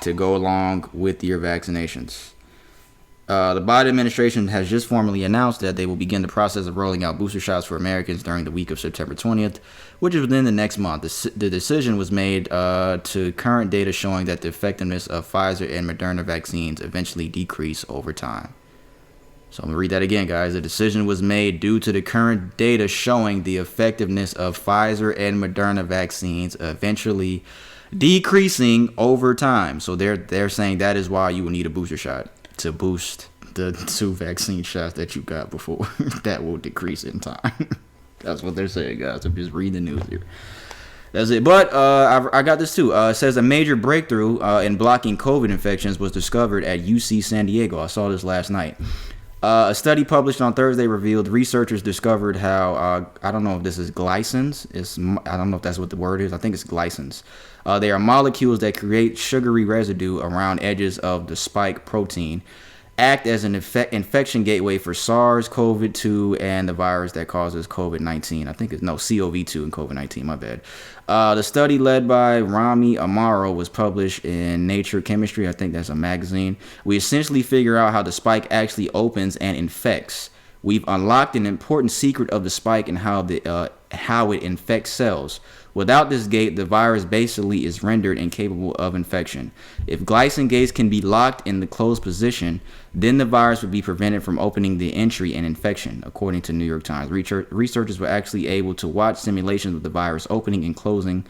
to go along with your vaccinations. The Biden administration has just formally announced that they will begin the process of rolling out booster shots for Americans during the week of September 20th, which is within the next month. The decision was made to current data showing that the effectiveness of Pfizer and Moderna vaccines eventually decrease over time. So I'm going to read that again, guys. The decision was made due to the current data showing the effectiveness of Pfizer and Moderna vaccines eventually decreasing over time. So they're saying that is why you will need a booster shot, to boost the 2 vaccine shots that you got before. That will decrease in time. That's what they're saying, guys. I'm just reading the news here. That's it. But I got this too. It says a major breakthrough in blocking COVID infections was discovered at UC San Diego. I saw this last night. A study published on Thursday revealed researchers discovered how, I don't know if this is glycans. I don't know if that's what the word is. I think it's glycans. They are molecules that create sugary residue around edges of the spike protein, act as an infection gateway for SARS-CoV-2 and the virus that causes COVID-19. I think it's CoV-2 and COVID-19, my bad. The study led by Rami Amaro was published in Nature Chemistry. I think that's a magazine. We essentially figure out how the spike actually opens and infects. We've unlocked an important secret of the spike and how it infects cells. Without this gate, the virus basically is rendered incapable of infection. If glycan gates can be locked in the closed position, then the virus would be prevented from opening the entry and infection, according to New York Times. Researchers were actually able to watch simulations of the virus opening and closing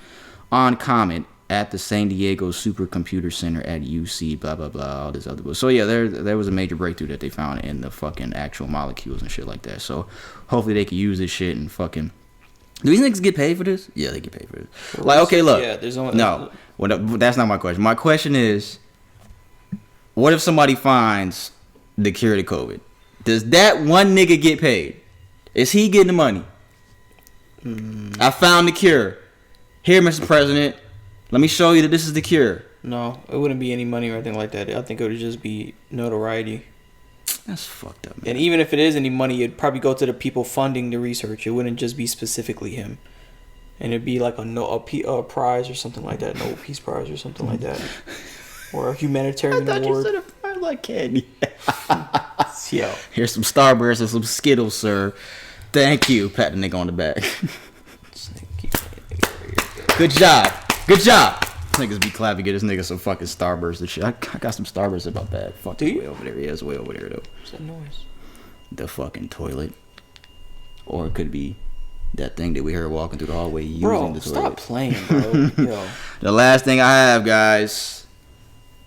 on Comet at the San Diego Supercomputer Center at UC, blah, blah, blah, all this other stuff. So, yeah, there was a major breakthrough that they found in the fucking actual molecules and shit like that. So, hopefully they can use this shit and fucking... Do these niggas get paid for this? Yeah, they get paid for this. Like, okay, look. Yeah, there's only... No, that's not my question. My question is, what if somebody finds the cure to COVID? Does that one nigga get paid? Is he getting the money? I found the cure. Here, Mr. President, let me show you that this is the cure. No, it wouldn't be any money or anything like that. I think it would just be notoriety. That's fucked up, man. And even if it is any money, it'd probably go to the people funding the research. It wouldn't just be specifically him. And it'd be like a prize or something like that. Nobel Peace Prize or something like that. Or a humanitarian award. I thought you said a prize like candy. Yo. Here's some Starburst and some Skittles, sir. Thank you. Pat the nigga on the back. Good job. Good job. Niggas be clapping, get this nigga some fucking Starburst and shit. I got some Starburst in my bag. Fuck, do you? Way over there. Yeah, it's way over there though. What's that noise? The fucking toilet. Or it could be that thing that we heard walking through the hallway using the toilet. Stop playing, bro. Yo. The last thing I have, guys.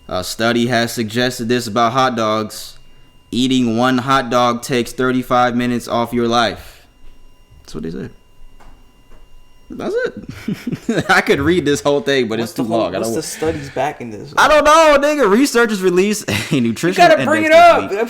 A study has suggested this about hot dogs. Eating one hot dog takes 35 minutes off your life. That's what they said. That's it. I could read this whole thing, but it's too long. What's the studies backing this? I don't know, nigga. Researchers released a nutritional index. You gotta bring it up.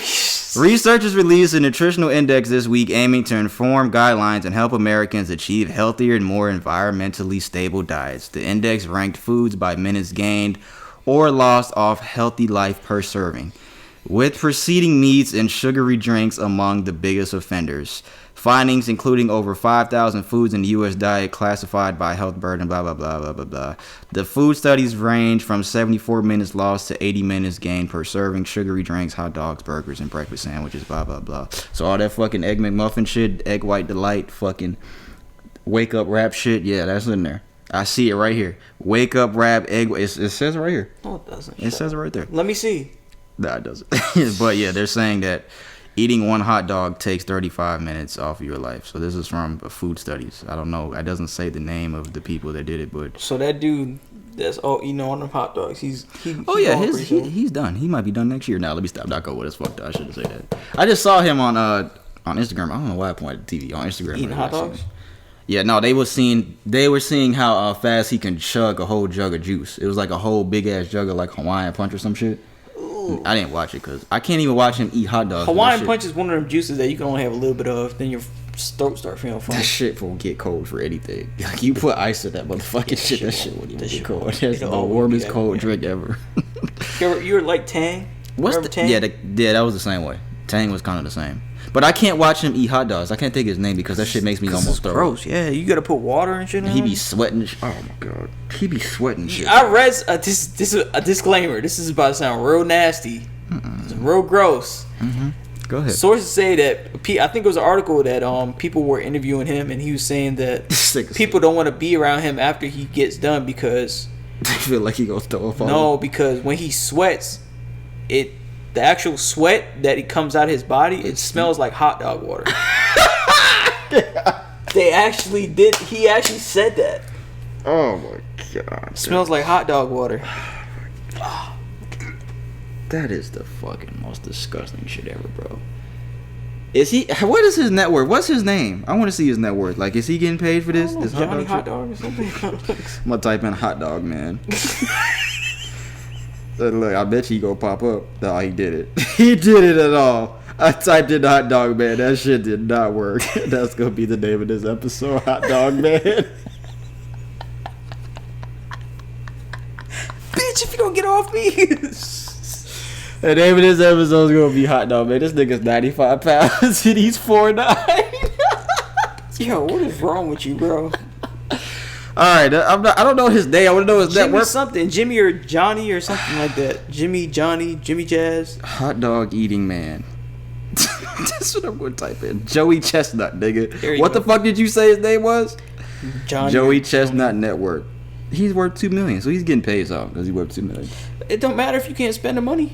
Researchers released a nutritional index this week aiming to inform guidelines and help Americans achieve healthier and more environmentally stable diets. The index ranked foods by minutes gained or lost off healthy life per serving, with preceding meats and sugary drinks among the biggest offenders. Findings including over 5,000 foods in the U.S. diet classified by health burden, blah, blah, blah, blah, blah, blah. The food studies range from 74 minutes lost to 80 minutes gained per serving. Sugary drinks, hot dogs, burgers, and breakfast sandwiches, blah, blah, blah. So all that fucking Egg McMuffin shit, Egg White Delight, fucking Wake Up Wrap shit, yeah, that's in there. I see it right here. Wake Up Wrap, Egg, it says it right here. No, it doesn't. It says it right there. Let me see. Nah, it doesn't. But yeah, they're saying that eating one hot dog takes 35 minutes off of your life. So this is from food studies. I don't know. It doesn't say the name of the people that did it, but... So that dude That's all on them hot dogs. He's he's done. He might be done next year. Now let me stop. Not go with his fucked up. I shouldn't say that. I just saw him on Instagram. I don't know why I pointed at the TV on Instagram. Eating hot dogs. Yeah, no, they were seeing how fast he can chug a whole jug of juice. It was like a whole big ass jug of like Hawaiian Punch or some shit. Ooh. I didn't watch it because I can't even watch him eat hot dogs. Hawaiian Punch is one of them juices that you can only have a little bit of, then your throat start feeling funny. That shit won't get cold for anything. Like you put ice in that motherfucking shit, that shit won't even get cold. That's the warmest cold drink ever. You were like Tang? Tang? Yeah, that was the same way. Tang was kind of the same. But I can't watch him eat hot dogs. I can't think of his name because that shit makes me almost throw. Gross. Yeah, you gotta put water and shit in. He be sweating. Oh my god, he be sweating shit. I read this is a disclaimer. This is about to sound real nasty. It's real gross. Mm-hmm. Go ahead. Sources say that I think it was an article that people were interviewing him and he was saying that people don't want to be around him after he gets done because they feel like he gonna throw a fall. No, because when he sweats, the actual sweat that it comes out of his body, it smells like hot dog water. He actually said that. Oh my god. It smells like hot dog water. That is the fucking most disgusting shit ever, bro. What is his net worth? What's his name? I want to see his net worth. Like, is he getting paid for this? This Johnny Hot Dog or something? I'm gonna type in hot dog, man. Look, I bet you he gonna pop up. No, he did it. He did it at all. I typed in hot dog, man. That shit did not work. That's gonna be the name of this episode, hot dog, man. Bitch, if you don't get off me. The name of this episode is gonna be hot dog, man. This nigga's 95 pounds and he's 4'9". Yo, what is wrong with you, bro? Alright, I don't know his name. I want to know his net worth. Something. Jimmy or Johnny or something like that. Jimmy, Johnny, Jimmy Jazz. Hot dog eating man. That's what I'm going to type in. Joey Chestnut, nigga. What the fuck did you say his name was? Joey Chestnut net worth. He's worth $2 million, so he's getting paid off because he's worth $2 million. It don't matter if you can't spend the money.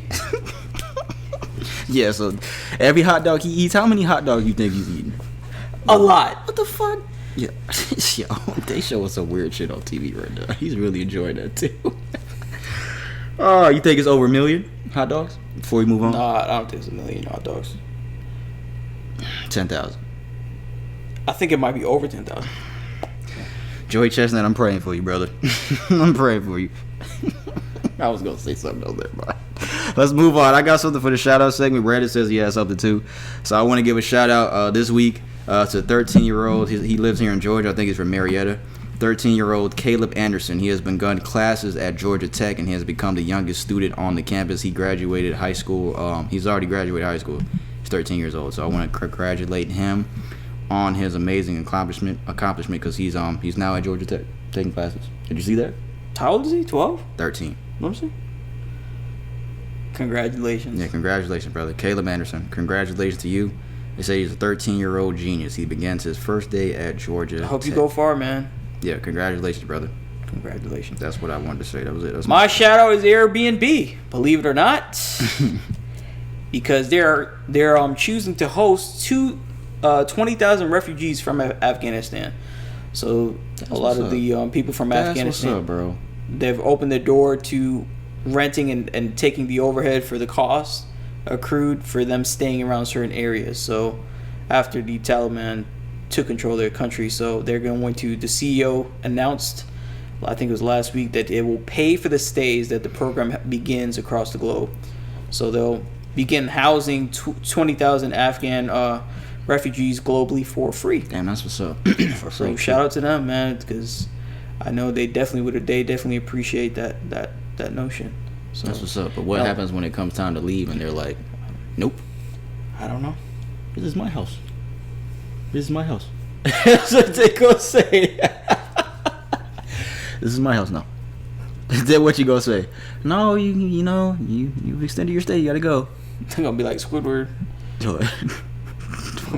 Yeah, so every hot dog he eats, how many hot dogs you think he's eating? A lot. What the fuck? Yeah, yo, they show us some weird shit on TV right now. He's really enjoying that too. Oh, you think it's over 1 million hot dogs before we move on? Nah, I don't think it's 1 million hot dogs. 10,000. I think it might be over 10,000. Joey Chestnut, I'm praying for you, brother. I'm praying for you. I was gonna say something else there, but let's move on. I got something for the shout out segment. Brandon says he has something too, so I want to give a shout out this week. It's a 13-year-old. He lives here in Georgia. I think he's from Marietta. 13-year-old Caleb Anderson. He has begun classes at Georgia Tech and he has become the youngest student on the campus. He graduated high school. He's already graduated high school. He's 13 years old. So I want to congratulate him on his amazing accomplishment because he's now at Georgia Tech taking classes. Did you see that? How old is he? 12? 13. What I'm saying? Congratulations. Yeah, congratulations, brother. Caleb Anderson. Congratulations to you. They say he's a 13-year-old genius. He begins his first day at Georgia. I hope you go far, man. Yeah, congratulations, brother. Congratulations. That's what I wanted to say. That was it. My shout out is Airbnb. Believe it or not, because they're choosing to host 20,000 refugees from Afghanistan. So a lot of the people from Afghanistan, what's up, bro. They've opened the door to renting and taking the overhead for the costs accrued for them staying around certain areas. So after the Taliban took control of their country, so they're going to, the CEO announced, I think it was last week, that it will pay for the stays that the program begins across the globe. So they'll begin housing 20,000 Afghan refugees globally for free. Damn, that's what's up. So shout out to them, man, because I know they definitely appreciate that notion. So that's what's up. But what happens when it comes time to leave and they're like, nope, I don't know. This is my house. This is my house. That's what they gonna say. This is my house now. Is that what you gonna say? No, you extended your stay. You gotta go. They're gonna be like Squidward.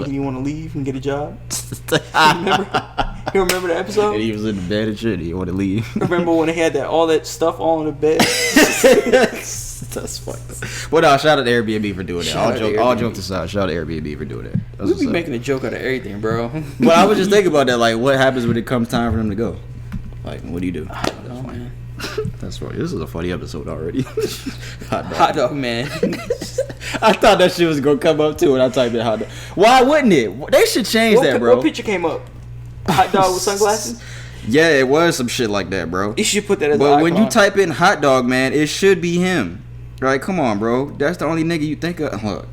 You want to leave and get a job? You remember the episode? And he was in the bed and shit. He want to leave. Remember when they had all that stuff all in the bed? That's fucked up. Well, no, shout out to Airbnb for doing that. All jokes aside, shout out to Airbnb for doing that. We be making a joke out of everything, bro. Well, I was just thinking about that. Like, what happens when it comes time for them to go? Like, what do you do? I don't know, man. That's funny. This is a funny episode already. Hot dog man. I thought that shit was gonna come up too when I typed in hot dog. Why wouldn't it? They should change that, bro. What picture came up? Hot dog with sunglasses? Yeah, it was some shit like that, bro. You should put that as But an when icon. you type in hot dog man, it should be him. Right? Come on, bro. That's the only nigga you think of. Look.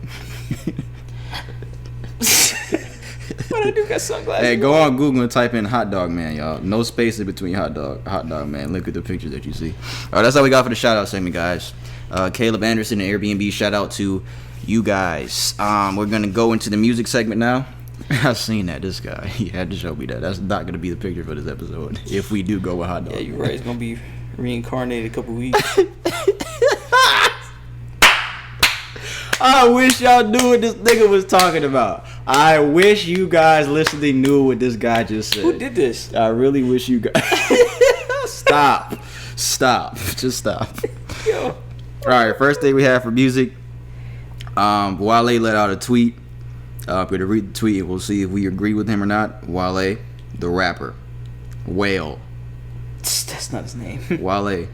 But I do got sunglasses. Hey, go on Google and type in hot dog man, y'all. No spaces between hot dog man. Look at the picture that you see. All right, that's all we got for the shout out segment, guys. Caleb Anderson and Airbnb, shout out to you guys. We're gonna go into the music segment now. I've seen that. This guy, he had to show me that. That's not gonna be the picture for this episode. If we do go with hot dog. Yeah, you're right. It's gonna be reincarnated a couple weeks. I wish y'all knew what this nigga was talking about. I wish you guys listening knew what this guy just said. Who did this? I really wish you guys. Stop. Just stop. Yo. All right, first thing we have for music. Wale let out a tweet. I'm going to read the tweet and we'll see if we agree with him or not. Wale, the rapper. Whale. That's not his name. Wale.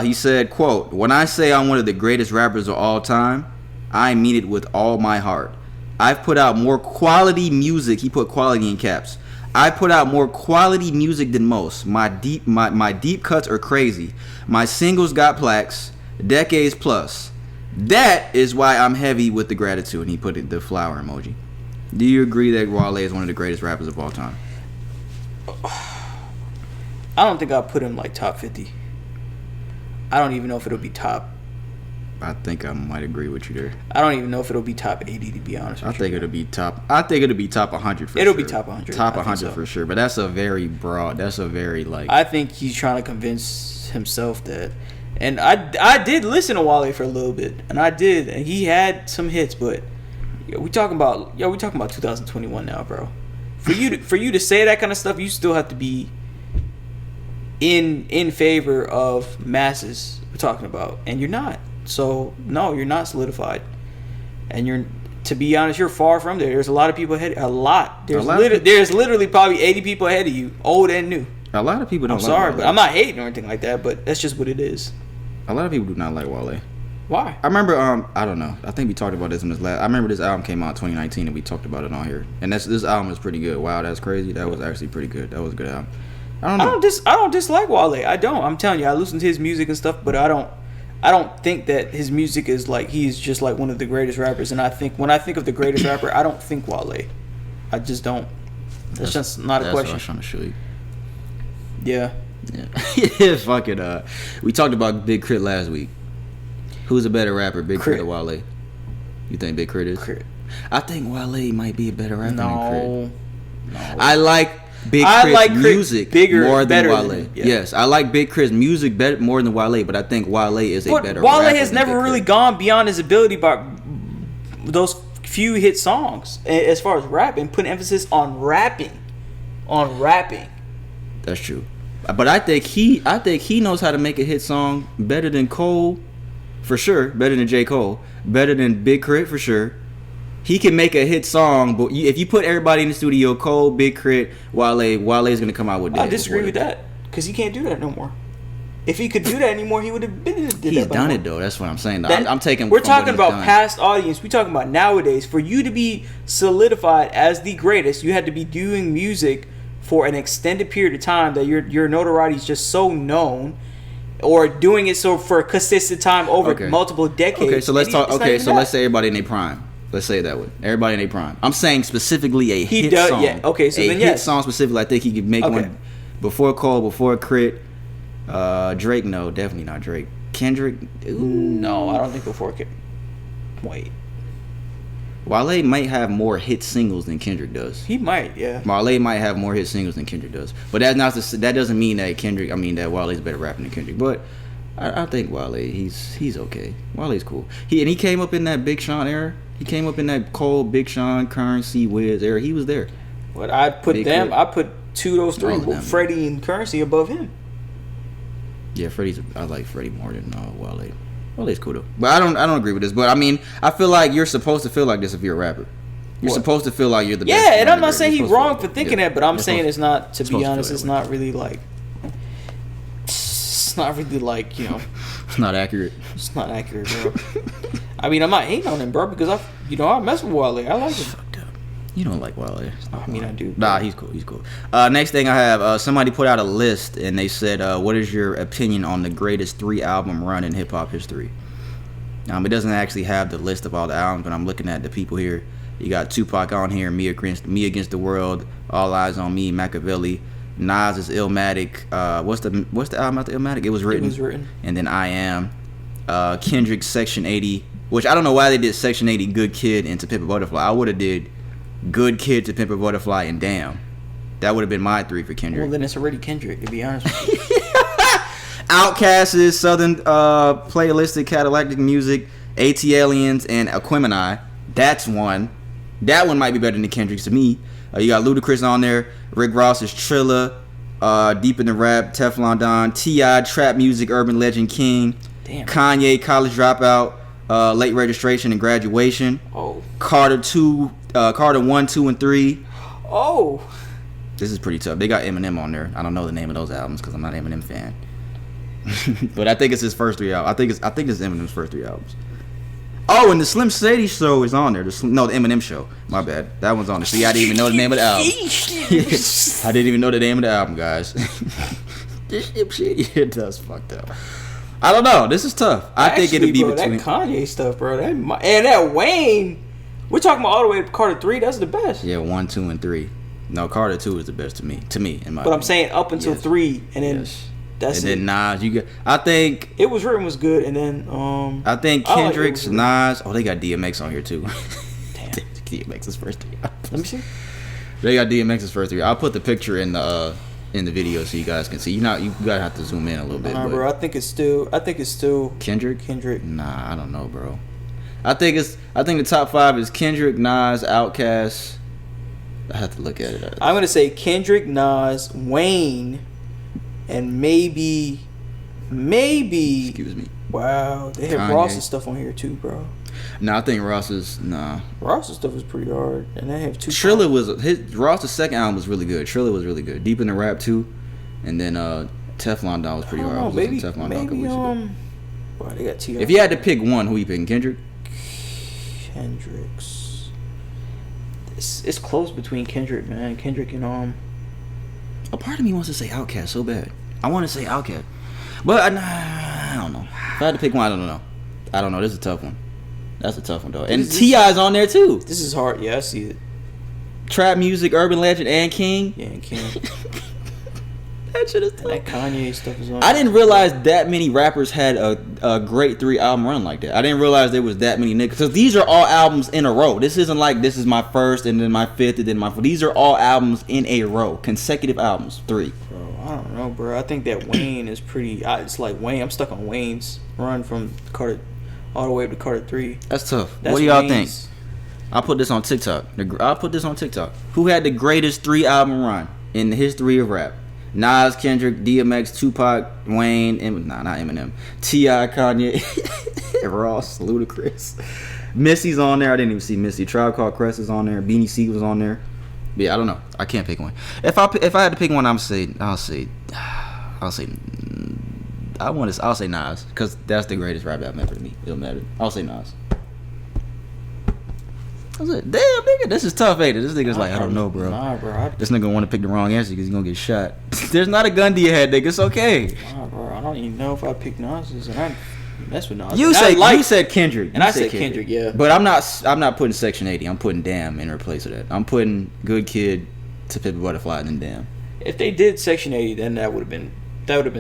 He said, quote, "When I say I'm one of the greatest rappers of all time, I mean it with all my heart. I've put out more quality music." He put quality in caps. "I put out more quality music than most. My deep cuts are crazy. My singles got plaques, decades plus. That is why I'm heavy with the gratitude." And he put the flower emoji. Do you agree that Wale is one of the greatest rappers of all time? I don't think I'll put him like top 50. I don't even know if it'll be top. I think I might agree with you there. I don't even know if it'll be top 80, to be honest with you. I think it'll be top 100 for sure. It'll be top 100. Top 100 for sure. But that's a very broad. That's a very like. I think he's trying to convince himself that. And I did listen to Wale for a little bit, and he had some hits, but we talking about 2021 now, bro. For you to say that kind of stuff, you still have to be in favor of masses. We're talking about, and you're not. So no, you're not solidified, and to be honest, you're far from there. There's a lot of people ahead. There's literally probably 80 people ahead of you, old and new. A lot of people don't. I'm sorry, but I'm not hating or anything like that. But that's just what it is. A lot of people do not like Wale. Why? I remember, I don't know. I think we talked about this in this last. I remember this album came out in 2019, and we talked about it on here. And this album is pretty good. Wow, that's crazy. That was actually pretty good. That was a good album. I don't know. I don't dislike Wale. I don't. I'm telling you, I listen to his music and stuff, but I don't think that his music is like he's just like one of the greatest rappers. And I think when I think of the greatest rapper, I don't think Wale. I just don't. That's just not a question. That's what I was trying to show you. Yeah. Yeah. Fucking. We talked about Big Crit last week. Who's a better rapper, Big Crit or Wale? You think Big Crit is? Crit. I think Wale might be a better rapper than Crit. No. I like Big Crit's music more than Wale. Yes, I like Big Crit's music more than Wale, but I think Wale is a better rapper. Wale has never really gone beyond his ability by those few hit songs as far as rapping, putting emphasis on rapping. That's true. But I think he knows how to make a hit song better than Cole, for sure. Better than J. Cole. Better than Big Crit, for sure. He can make a hit song, but if you put everybody in the studio, Cole, Big Crit, Wale's gonna come out with that. I disagree with that because he can't do that no more. If he could do that anymore, he would have been. He's done it though. That's what I'm saying. I'm taking. We're talking about past audience. We're talking about nowadays. For you to be solidified as the greatest, you had to be doing music for an extended period of time that your notoriety is just so known, or doing it so for a consistent time over multiple decades. Okay, so let's talk. Okay, so let's say everybody in their prime. Let's say it that way. Everybody in their prime. I'm saying specifically a hit song. Yeah. Okay, so a then hit song specifically. I think he could make one before Cole, before Crit. Drake, no, definitely not Drake. Kendrick, no, I don't think before Kendrick. Wait. Wale might have more hit singles than Kendrick does. He might, yeah. Wale might have more hit singles than Kendrick does, but that doesn't mean that Wale's better rapping than Kendrick. But I think Wale, he's okay. Wale's cool. He came up in that Big Sean era. He came up in that Cole, Big Sean, Currency, Wiz era. He was there. But I put two of those three, Freddie and Currency, above him. Yeah, I like Freddie more than Wale. Wale's cool though, but I don't agree with this. But I mean, I feel like you're supposed to feel like this if you're a rapper. You're supposed to feel like you're the best. Yeah, and I'm not saying he's wrong for thinking that, but I'm saying it's not. To be honest, it's not really like. It's not really like, you know. It's not accurate. It's not accurate, bro. I mean, I'm not hating on him, bro, because I mess with Wale. I like him. You don't like Wale. I mean, I do. Nah, he's cool. He's cool. Next thing I have, somebody put out a list and they said, "What is your opinion on the greatest 3-album run in hip hop history?" It doesn't actually have the list of all the albums, but I'm looking at the people here. You got Tupac on here, Me Against the World, All Eyes on Me, Machiavelli. Nas is Illmatic. What's the album after Illmatic? It Was Written. And then I Am. Kendrick, Section 80, which I don't know why they did Section 80, Good Kid, and To Pimp a Butterfly. I would have did Good Kid, To Pimp a Butterfly, and Damn. That would have been my 3 for Kendrick. Well, then it's already Kendrick, to be honest with you. Outkast is Southern Playalistic Cadillac Music, AT-Aliens, and Aquemini. That's one. That one might be better than Kendrick's to me. You got Ludacris on there. Rick Ross is Trilla. Deep in the Rap, Teflon Don. T.I., Trap Music, Urban Legend King. Damn. Kanye, College Dropout, Late Registration and Graduation. Oh. Carter 1, 2, and 3. Oh. This is pretty tough. They got Eminem on there. I don't know the name of those albums because I'm not an Eminem fan. But I think it's his first 3 albums. I think it's Eminem's first 3 albums. Oh, and the Slim Shady Show is on there. The Eminem Show. My bad. That one's on there. See, I didn't even know the name of the album. I didn't even know the name of the album, guys. This Slim Shady shit does fucked up. I don't know. This is tough. I think it'll be between that Kanye stuff, bro. And that Wayne. We're talking about all the way to Carter 3. That's the best. Yeah, 1, 2, and 3. No, Carter 2 is the best to me. In my opinion. But I'm saying up until 3, and then that's and then Nas. I think It Was Written was good, and then I think Kendrick's, like Nas. Oh, they got DMX on here too. Damn. DMX's first 3 albums. Let me see. They got DMX's first 3. I'll put the picture in the video so you guys can see. You gotta have to zoom in a little bit. Bro, I think it's still Kendrick. Nah, I don't know, bro. I think the top 5 is Kendrick, Nas, Outkast. I have to look at it. I'm gonna say Kendrick, Nas, Wayne, and maybe. Excuse me. Wow, they have Kanye. Ross's stuff on here too, bro. I think Ross's Ross's stuff is pretty hard, and they have 2. Trilla Ross's second album was really good. Trilla was really good. Deep in the Rap too, and then Teflon Don was pretty hard. Bro, they got T.I. If you had to pick one, who you picking? Kendrick's. It's close between Kendrick, man. Kendrick and A part of me wants to say Outkast so bad. I want to say Outkast, but I don't know. If I had to pick one, I don't know. This is a tough one. That's a tough one though. And T.I.'s on there too. This is hard. Yeah, I see it. Trap Music, Urban Legend, and King. Yeah, and King. That shit is tough. That Kanye stuff is on. I didn't realize that many rappers had a great 3-album run like that. I didn't realize there was that many niggas. Because these are all albums in a row. This isn't like this is my first and then my fifth and then my fourth. These are all albums in a row. Consecutive albums. 3. Bro, I don't know, bro. I think that Wayne is pretty. It's like Wayne. I'm stuck on Wayne's run from Carter all the way up to Carter 3. That's tough. What do y'all think? I'll put this on TikTok. Who had the greatest 3-album run in the history of rap? Nas, Kendrick, DMX, Tupac, Wayne, not Eminem, T.I., Kanye, Ross, Ludacris. Missy's on there. I didn't even see Missy. Tribe Called Quest is on there. Beanie Siegel was on there. But yeah, I don't know. I can't pick one. If I had to pick one, I'll say Nas because that's the greatest rap album ever to me. It'll matter. I'll say Nas. I was like, damn, nigga, this is tough, ain't it? This nigga's like, I don't know, bro. Nah, bro. This nigga want to pick the wrong answer because he's going to get shot. There's not a gun to your head, nigga. It's okay. Nah, bro. I don't even know if I pick Nas's. And I mess with Nas. You said Kendrick. And I said Kendrick, yeah. But I'm not putting Section 80. I'm putting Damn in replace of that. I'm putting Good Kid, To Pimp a Butterfly, and then Damn. If they did Section 80, then that would have been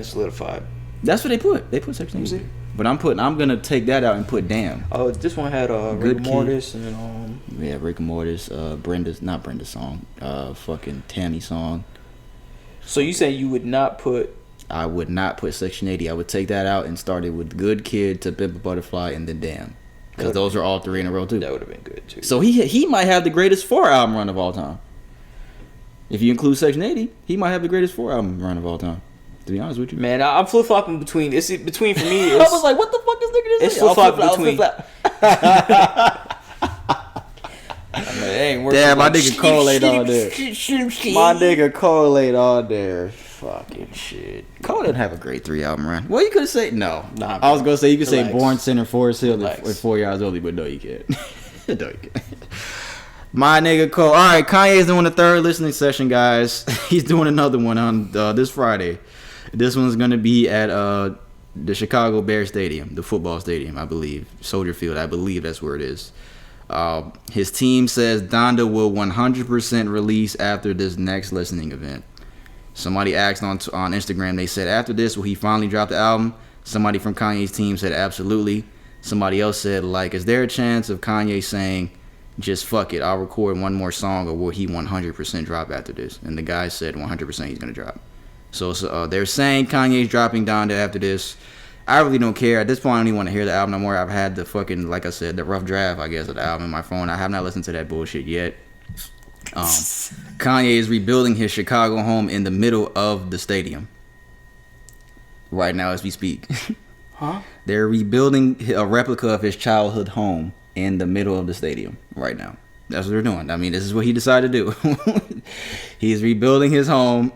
solidified. That's what they put. They put Section 80. But I'm gonna take that out and put Damn. Oh, this one had Rigor Mortis and Rigor Mortis, not Brenda's song, fucking Tammy's song. So you saying you would not put? I would not put Section 80. I would take that out and start it with Good Kid, To Pimp a Butterfly, and then Damn, because those are all 3 in a row too. That would have been good too. So he might have the greatest 4-album run of all time. If you include Section 80, he might have the greatest 4-album run of all time. To be honest with you, man, I'm flip flopping between. It's between for me. I was like, what the fuck is nigga? It's flip flopping between. Damn, my nigga correlate on there. My nigga correlate on there. Fucking shit. Cole didn't have a great 3 album run. Well, you could say no. Nah, I was gonna say you could relax. say Born Sinner, Forest Hill, Relax. and 4 Years Only, but no, you can't. No, you can't. My nigga Cole. All right, Kanye's doing a 3rd listening session, guys. He's doing another one on this Friday. This one's gonna be at the Chicago Bears Stadium, the football stadium, I believe, Soldier Field. I believe that's where it is. His team says Donda will 100% release after this next listening event. Somebody asked on Instagram, they said, after this, will he finally drop the album? Somebody from Kanye's team said, absolutely. Somebody else said, like, is there a chance of Kanye saying, just fuck it, I'll record one more song, or will he 100% drop after this? And the guy said 100% he's going to drop. So they're saying Kanye's dropping Donda after this. I really don't care. At this point, I don't even want to hear the album no more. I've had the fucking, like I said, the rough draft, I guess, of the album in my phone. I have not listened to that bullshit yet. Kanye is rebuilding his Chicago home in the middle of the stadium right now as we speak. Huh? They're rebuilding a replica of his childhood home in the middle of the stadium right now. That's what they're doing. I mean, this is what he decided to do. He's rebuilding his home.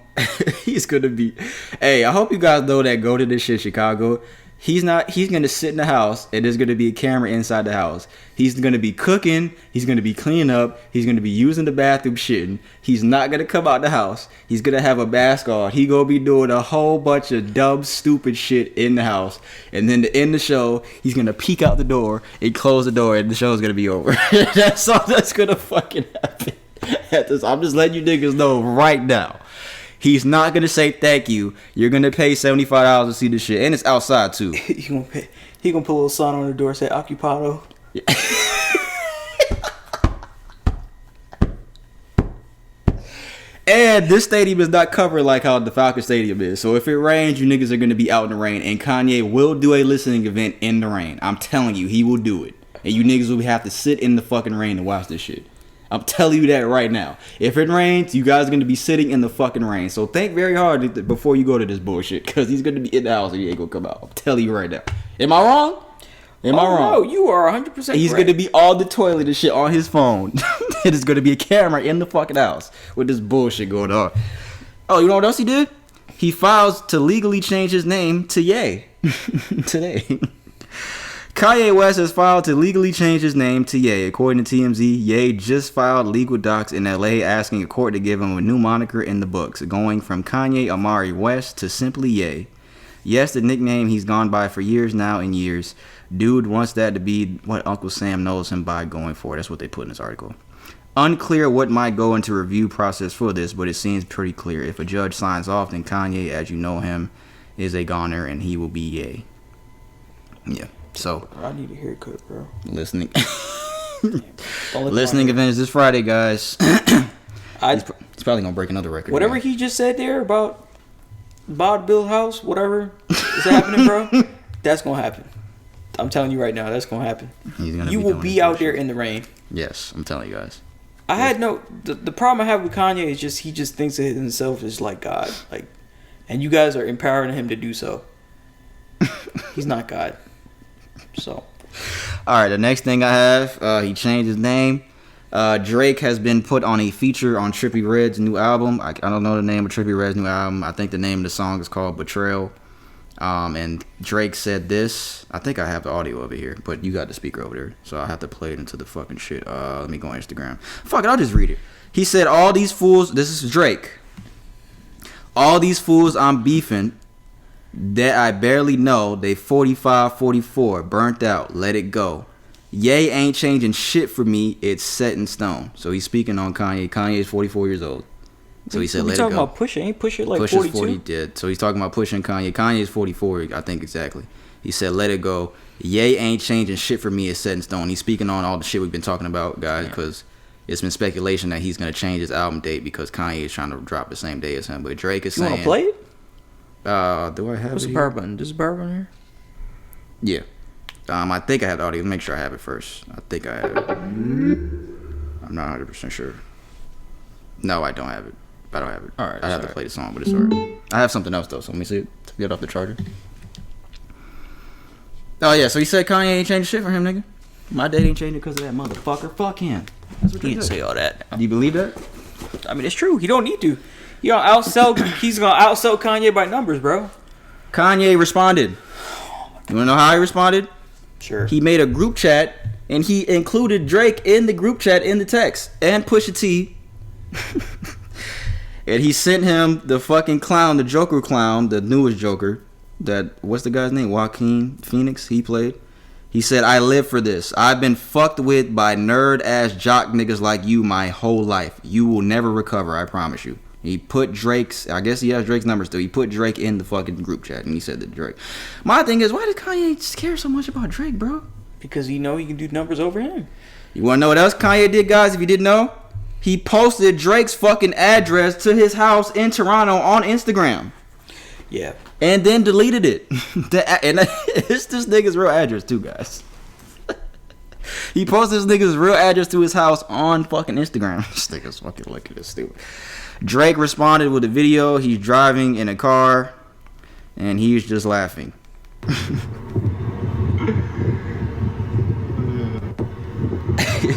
He's gonna be. Hey, I hope you guys know that go to this shit, Chicago. He's gonna sit in the house and there's gonna be a camera inside the house. He's gonna be cooking, he's gonna be cleaning up, he's gonna be using the bathroom shitting. He's not gonna come out the house. He's gonna have a mask on. He gonna be doing a whole bunch of dumb, stupid shit in the house. And then to end the show, he's gonna peek out the door and close the door and the show's gonna be over. That's all that's gonna fucking happen. I'm just letting you niggas know right now. He's not gonna say thank you. You're gonna pay $75 to see this shit, and it's outside too. He gonna put a little sign on the door say "Occupado." And this stadium is not covered like how the Falcon Stadium is. So if it rains, you niggas are gonna be out in the rain, and Kanye will do a listening event in the rain. I'm telling you, he will do it, and you niggas will have to sit in the fucking rain to watch this shit. I'm telling you that right now. If it rains, you guys are going to be sitting in the fucking rain. So think very hard before you go to this bullshit. Because he's going to be in the house and he ain't going to come out. I'm telling you right now. Am I wrong? Am I wrong? No, you are 100% He's going to be on the toilet and shit on his phone. There's going to be a camera in the fucking house with this bullshit going on. Oh, you know what else he did? He files to legally change his name to Ye. Today. Kanye West has filed to legally change his name to Ye. According to TMZ, Ye just filed legal docs in LA asking a court to give him a new moniker in the books, going from Kanye Amari West to simply Ye. Yes, the nickname he's gone by for years now and years. Dude wants that to be what Uncle Sam knows him by going forward. That's what they put in this article. Unclear what might go into review process for this, but it seems pretty clear. If a judge signs off, then Kanye, as you know him, is a goner and he will be Ye. Yeah. So I need a haircut, bro. Listening event is this Friday, guys. He's probably gonna break another record. Whatever he just said there about build house, whatever is happening, bro. That's gonna happen. I'm telling you right now, that's gonna happen. You will be out there in the rain. Yes, I'm telling you guys. I had the problem I have with Kanye is just he just thinks of himself as like God, like, and you guys are empowering him to do so. He's not God. So, all right. The next thing I have, he changed his name. Drake has been put on a feature on Trippie Redd's new album. I don't know the name of Trippie Redd's new album. I think the name of the song is called Betrayal. And Drake said this. I think I have the audio over here, but you got the speaker over there, so I have to play it into the fucking shit. Let me go on Instagram. Fuck it, I'll just read it. He said, "All these fools." This is Drake. "All these fools I'm beefing that I barely know, they 45, 44, burnt out, let it go. Ye ain't changing shit for me, it's set in stone." So he's speaking on Kanye. Kanye is 44 years old. So he said, let it go. Talking about Pusha, ain't Pusha like Pusha's 42? 40 dead. So he's talking about Pusha and Kanye. Kanye is 44, I think exactly. He said, let it go. Ye ain't changing shit for me, it's set in stone. He's speaking on all the shit we've been talking about, guys, because it's been speculation that he's going to change his album date because Kanye is trying to drop the same day as him. But Drake is saying... You want to play it? Do I have What's it the here? power button? Does the power button here? Yeah. I think I have the audio. Make sure I have it first. I think I have it. I'm not 100% sure. No, I don't have it. I don't have it. All right. I have to play the song, but it's alright. I have something else though, so let me see it. Get off the charger. Oh yeah, so he said Kanye ain't changing shit for him, nigga. My date ain't changing because of that motherfucker. Fuck him. That's what He didn't say all that. Do you believe that? I mean, it's true. He don't need to. He's gonna outsell Kanye by numbers, bro. Kanye responded. You wanna know how he responded? Sure. He made a group chat and he included Drake in the group chat in the text and Pusha T. And he sent him the fucking clown, the Joker clown, the newest Joker. What's the guy's name? Joaquin Phoenix. He played. He said, "I live for this. I've been fucked with by nerd-ass jock niggas like you my whole life. You will never recover, I promise you." He put Drake's, I guess he has Drake's number still. He put Drake in the fucking group chat and he said that Drake. My thing is, why does Kanye care so much about Drake, bro? Because he can do numbers over him. You want to know what else Kanye did, guys, if you didn't know? He posted Drake's fucking address to his house in Toronto on Instagram. Yeah. And then deleted it. And it's this nigga's real address too, guys. He posted this nigga's real address to his house on fucking Instagram. This nigga's fucking looking this stupid. Drake responded with a video. He's driving in a car and he's just laughing.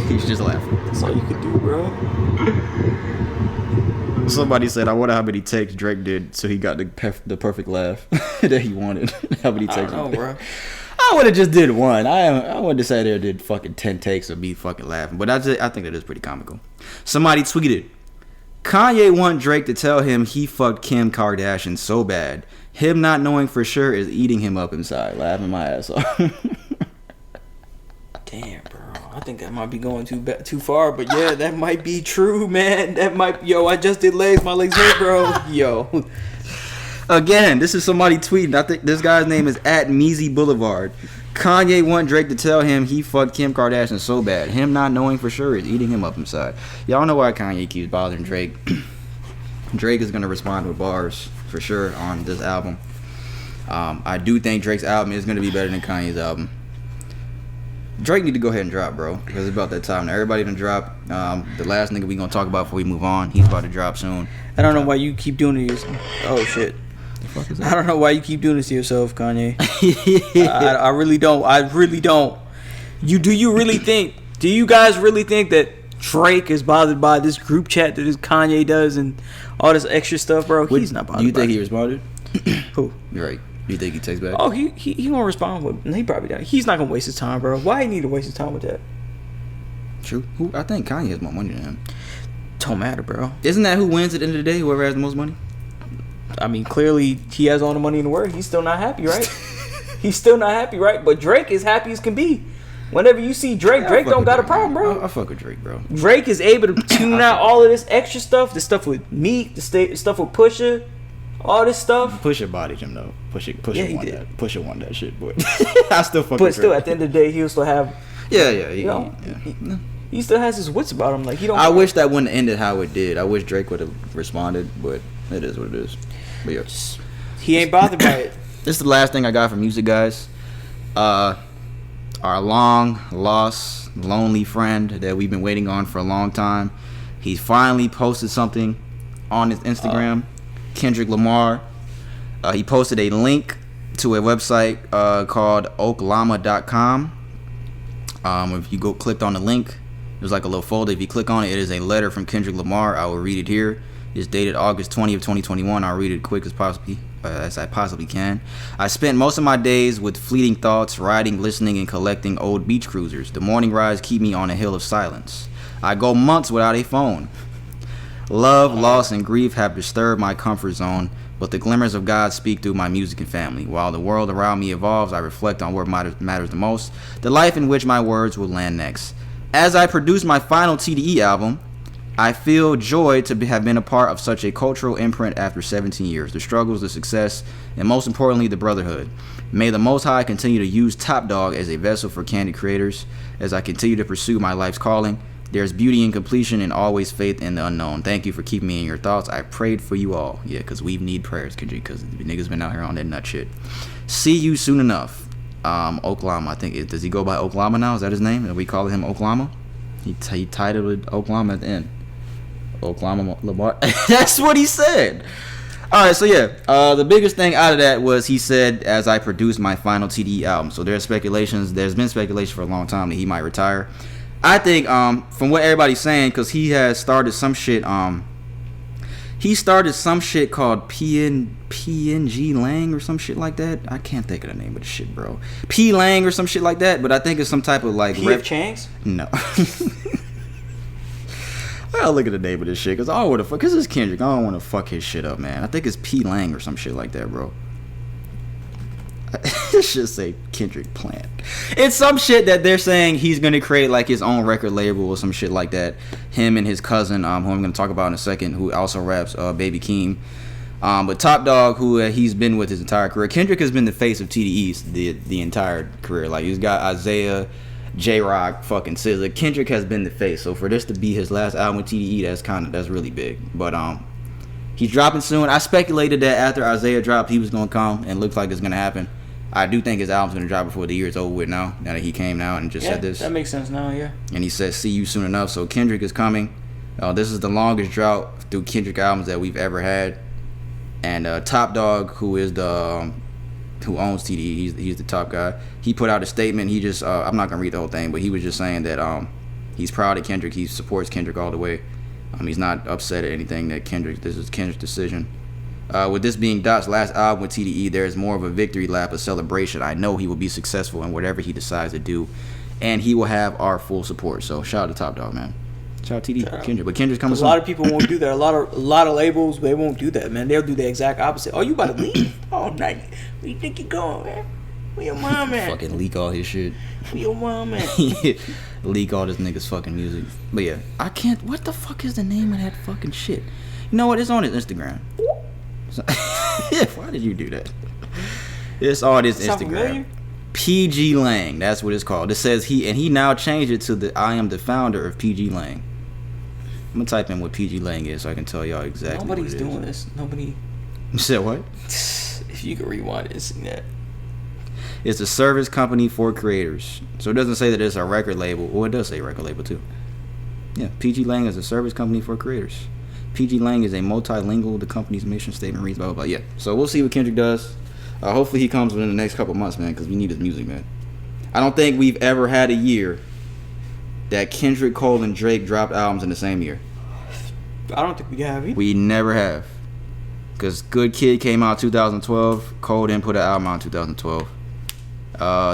He's just laughing. That's all you could do, bro. Somebody said, "I wonder how many takes Drake did so he got the perfect laugh that he wanted." How many takes? I don't know, bro. I would have just did one. I wouldn't have sat there and did fucking 10 takes of me fucking laughing. But I think that is pretty comical. Somebody tweeted, "Kanye want Drake to tell him he fucked Kim Kardashian so bad. Him not knowing for sure is eating him up inside." Laughing my ass off. Damn, bro. I think that might be going too far, but yeah, that might be true, man. I just did legs. My legs hurt, bro. Yo. Again, this is somebody tweeting. I think this guy's name is @Measy_Boulevard. Kanye want Drake to tell him he fucked Kim Kardashian so bad. Him not knowing for sure is eating him up inside. Y'all know why Kanye keeps bothering Drake. Drake is going to respond with bars for sure on this album. I do think Drake's album is going to be better than Kanye's album. Drake need to go ahead and drop, bro, because it's about that time. Now, everybody done drop. The last nigga we gonna talk about before we move on, he's about to drop soon. I don't know why you keep doing it. Oh shit! The fuck is that? I don't know why you keep doing this to yourself, Kanye. I really don't. I really don't. Do you guys really think that Drake is bothered by this group chat that this Kanye does and all this extra stuff, bro? He's not bothered. Do you think he responded? Who? Right. Do you think he takes back? Oh, he gonna respond with. He probably does. He's not gonna waste his time, bro. Why he need to waste his time with that? True. I think Kanye has more money than him. Don't matter, bro. Isn't that who wins at the end of the day? Whoever has the most money. I mean, clearly he has all the money in the world. He's still not happy, right? He's still not happy, right? But Drake is happy as can be. Whenever you see Drake don't got a problem, bro. I fuck with Drake, bro. Drake is able to tune out all of this extra stuff. The stuff with Meek, the stuff with Pusha. All this stuff. Pusha bodied him though. Pusha won that shit, boy. I still fuck with Drake. But still, at the end of the day, he'll still have. He still has his wits about him. Like he don't. I wish that wouldn't have ended how it did. I wish Drake would have responded, but it is what it is. But yeah, he ain't bothered by it. This is the last thing I got from music, guys. Our long lost, lonely friend that we've been waiting on for a long time. He finally posted something on his Instagram. Kendrick Lamar. He posted a link to a website called oklama.com. If you clicked on the link, there's like a little folder. If you click on it, it is a letter from Kendrick Lamar. I will read it here. It's dated August 20th, 2021. I'll read it quick as I possibly can. "I spent most of my days with fleeting thoughts, riding, listening, and collecting old beach cruisers. The morning rides keep me on a hill of silence. I go months without a phone. Love, loss, and grief have disturbed my comfort zone, but the glimmers of God speak through my music and family. While the world around me evolves, I reflect on what matters the most, the life in which my words will land next. As I produce my final TDE album, I feel joy to have been a part of such a cultural imprint after 17 years. The struggles, the success, and most importantly, the brotherhood. May the Most High continue to use Top Dog as a vessel for candid creators as I continue to pursue my life's calling. There's beauty in completion and always faith in the unknown. Thank you for keeping me in your thoughts. I prayed for you all." Yeah, because we need prayers, because the niggas been out here on that nut shit. "See you soon enough." Oklama, I think. Does he go by Oklama now? Is that his name? Are we calling him Oklama? He titled it Oklama at the end. Oklama Lamar. That's what he said. Alright, so yeah. The biggest thing out of that was he said, "As I produce my final TDE album." So there's been speculation for a long time that he might retire. I think from what everybody's saying, because he has started some shit, He started some shit called PNG Lang or some shit like that. I can't think of the name of the shit, bro. P Lang or some shit like that. But I think it's some type of like. P.F. Chang's? No. I'll look at the name of this shit because I don't want to fuck. Because it's Kendrick. I don't want to fuck his shit up, man. I think it's P Lang or some shit like that, bro. It should say Kendrick Plant. It's some shit that they're saying he's gonna create like his own record label or some shit like that. Him and his cousin, who I'm gonna talk about in a second, who also raps, Baby Keem. But Top Dog, who he's been with his entire career. Kendrick has been the face of TDE's the entire career. Like he's got Isaiah, J-Rock, fucking SZA. Kendrick has been the face. So for this to be his last album with TDE, that's really big. But he's dropping soon. I speculated that after Isaiah dropped, he was gonna come, and looks like it's gonna happen. I do think his album's gonna drop before the year is over with now that he came out and just said this. That makes sense now, yeah. And he said, see you soon enough. So Kendrick is coming. This is the longest drought through Kendrick albums that we've ever had. And Top Dog, who is who owns TDE, he's the top guy. He put out a statement. He just, I'm not gonna read the whole thing, but he was just saying that he's proud of Kendrick. He supports Kendrick all the way. He's not upset at anything that this is Kendrick's decision. With this being Dot's last album with TDE, there is more of a victory lap, a celebration. I know he will be successful in whatever he decides to do, and he will have our full support. So shout out to Top Dog, man. Shout out to TDE, Kendrick. But Kendrick's coming soon. A lot of people won't do that. A lot of labels, they won't do that, man. They'll do the exact opposite. Oh, you about to leave? Oh, night. Where you think you going, man? Where your mom at? Fucking leak all his shit. Where your mom at? Leak all this nigga's fucking music. But yeah, I can't. What the fuck is the name of that fucking shit? You know what? It's on his Instagram. Why did you do that? It's on his Instagram. Familiar? PG Lang, that's what it's called. It says he now changed it to I am the founder of PG Lang. I'm gonna type in what PG Lang is so I can tell y'all exactly. Nobody's what it doing this. Nobody. You said what? If you could rewind it and see that. It's a service company for creators. So it doesn't say that it's a record label. Well, it does say record label too. Yeah, PG Lang is a service company for creators. PG Lang is a multilingual. The company's mission statement reads blah blah blah. Yeah. So we'll see what Kendrick does. Hopefully he comes within the next couple months, man, because we need his music, man. I don't think we've ever had a year that Kendrick, Cole, and Drake dropped albums in the same year. I don't think we have either. We never have. Because Good Kid came out 2012. Cole didn't put an album out in 2012.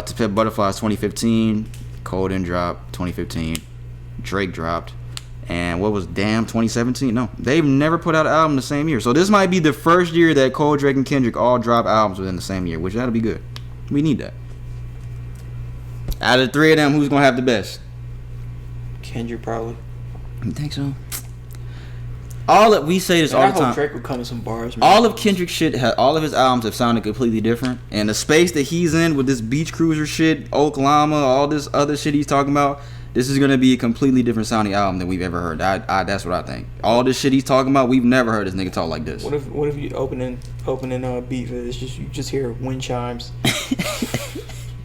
To Pimp Butterflies 2015. Cole didn't drop 2015. Drake dropped. And what was Damn 2017? No, they've never put out an album the same year. So this might be the first year that Cole, Drake, and Kendrick all drop albums within the same year, which that'll be good. We need that. Out of the three of them, who's gonna have the best? Kendrick probably. You think so? All that we say this all the time. I hope Drake would come with some bars. Man. All of Kendrick's shit, all of his albums have sounded completely different. And the space that he's in with this beach cruiser shit, Oklahoma, all this other shit he's talking about. This is gonna be a completely different sounding album than we've ever heard. That's what I think. All this shit he's talking about, we've never heard this nigga talk like this. What if you opening beat? It's just you just hear wind chimes.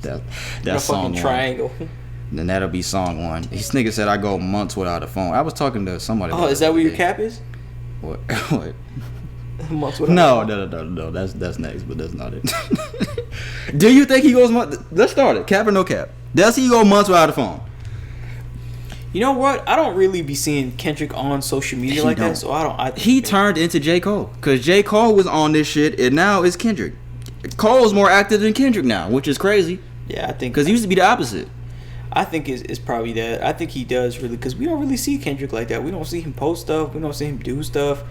That's song one. Triangle. Then that'll be song one. This nigga said I go months without a phone. I was talking to somebody. Oh, is that where your cap is? What? What? Months without a No. phone. That's next, but that's not it. Do you think he goes months? Let's start it. Cap or no cap? Does he go months without a phone? You know what? I don't really be seeing Kendrick on social media like that, so I don't. He turned into J. Cole because J. Cole was on this shit, and now it's Kendrick. Cole's more active than Kendrick now, which is crazy. Yeah, I think because he used to be the opposite. I think it's probably that. I think he does really because we don't really see Kendrick like that. We don't see him post stuff. We don't see him do stuff.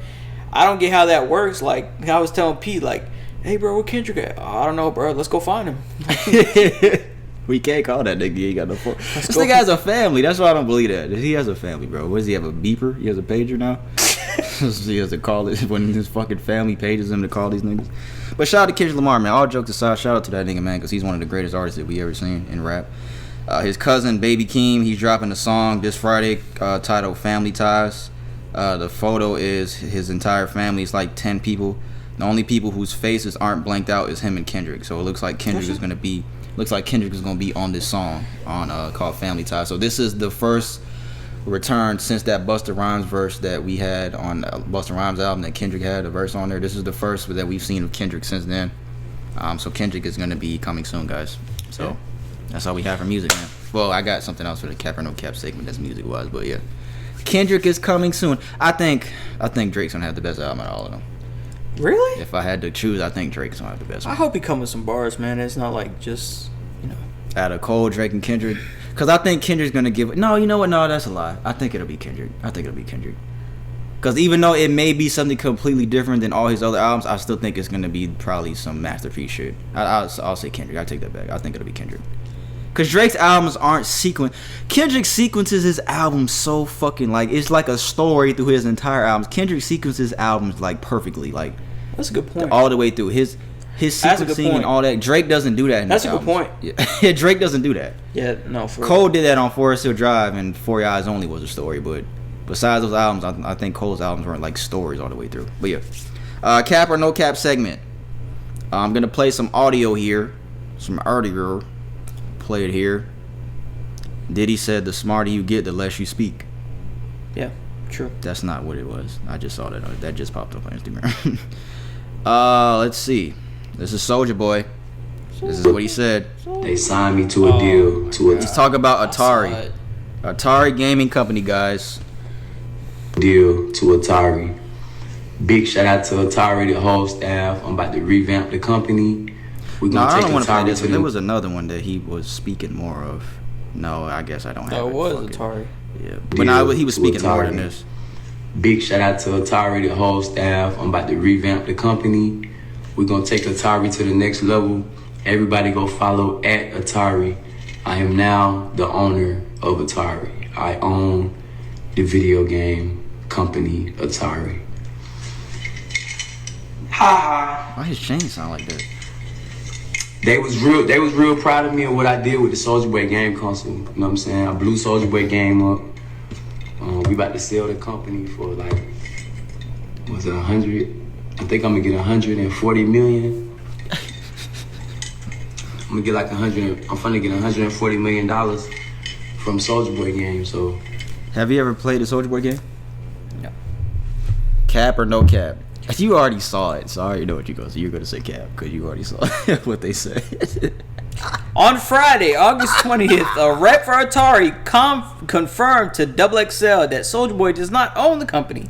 I don't get how that works. Like I was telling Pete, like, "Hey, bro, where Kendrick at?" Oh, I don't know, bro. Let's go find him. We can't call that nigga. He ain't got no phone. This nigga has a family. That's why I don't believe that. He has a family, bro. What does he have? A beeper? He has a pager now. He has to call it when his fucking family pages him to call these niggas. But shout out to Kendrick Lamar, man. All jokes aside, shout out to that nigga, man, because he's one of the greatest artists that we ever seen in rap. His cousin, Baby Keem, he's dropping a song this Friday titled Family Ties. The photo is his entire family. It's like 10 people. The only people whose faces aren't blanked out is him and Kendrick. So it looks like Kendrick is gonna be on this song on called Family Ties. So this is the first return since that Busta Rhymes verse that we had on Busta Rhymes album that Kendrick had a verse on there. This is the first that we've seen of Kendrick since then. So Kendrick is gonna be coming soon, guys. So that's all we have for music, man. Well, I got something else for the cap or no cap segment that's music wise, but yeah. Kendrick is coming soon. I think Drake's gonna have the best album out of all of them. Really? If I had to choose, I think Drake's gonna have the best one. I hope he comes with some bars, man. It's not like just, out of Cole, Drake, and Kendrick. Because I think Kendrick's gonna give. No, you know what? No, that's a lie. I think it'll be Kendrick. Because even though it may be something completely different than all his other albums, I still think it's gonna be probably some masterpiece shit. I'll say Kendrick. I take that back. I think it'll be Kendrick. Because Drake's albums aren't sequenced. Kendrick sequences his albums so fucking, like, it's like a story through his entire albums. Kendrick sequences albums, like, perfectly. Like, that's a good point. All the way through. His sequencing and all that. Drake doesn't do that in That's his a good albums. point. Yeah, Drake doesn't do that. Yeah, no. Cole did that on Forest Hill Drive, and For Your Eyes Only was a story. But besides those albums, I think Cole's albums weren't, like, stories all the way through. But yeah. Cap or no cap segment. I'm going to play some audio here. Some audio. Play it here. Diddy said, "The smarter you get, the less you speak." Yeah, true. That's not what it was. I just saw that. That just popped up on Instagram. Let's see. This is Soulja Boy. This is what he said. They signed me to a deal. He's talking about Atari. Atari Gaming Company, guys. Deal to Atari. Big shout out to Atari, the whole staff. I'm about to revamp the company. We're gonna I take don't want to play Atari this to one. There the... was another one that he was speaking more of. No, I guess I don't have it. That was Fuck Atari. It. Yeah, but now he was speaking more than this. Big shout out to Atari, the whole staff. I'm about to revamp the company. We're gonna take Atari to the next level. Everybody go follow at Atari. I am now the owner of Atari. I own the video game company Atari. Ha ha. Why his chain sound like that? They was real proud of me and what I did with the Soulja Boy game console. You know what I'm saying? I blew Soulja Boy game up. We about to sell the company for like, was it 100? I think I'm gonna get 140 million. I'm gonna get like 100. I'm finna get 140 million dollars from Soulja Boy game. So, have you ever played a Soulja Boy game? No. Cap or no cap? You already saw it, so I already know what you're going to say. You're going to say cap because you already saw what they said. On Friday, August 20th, a rep for Atari confirmed to XXL that Soulja Boy does not own the company.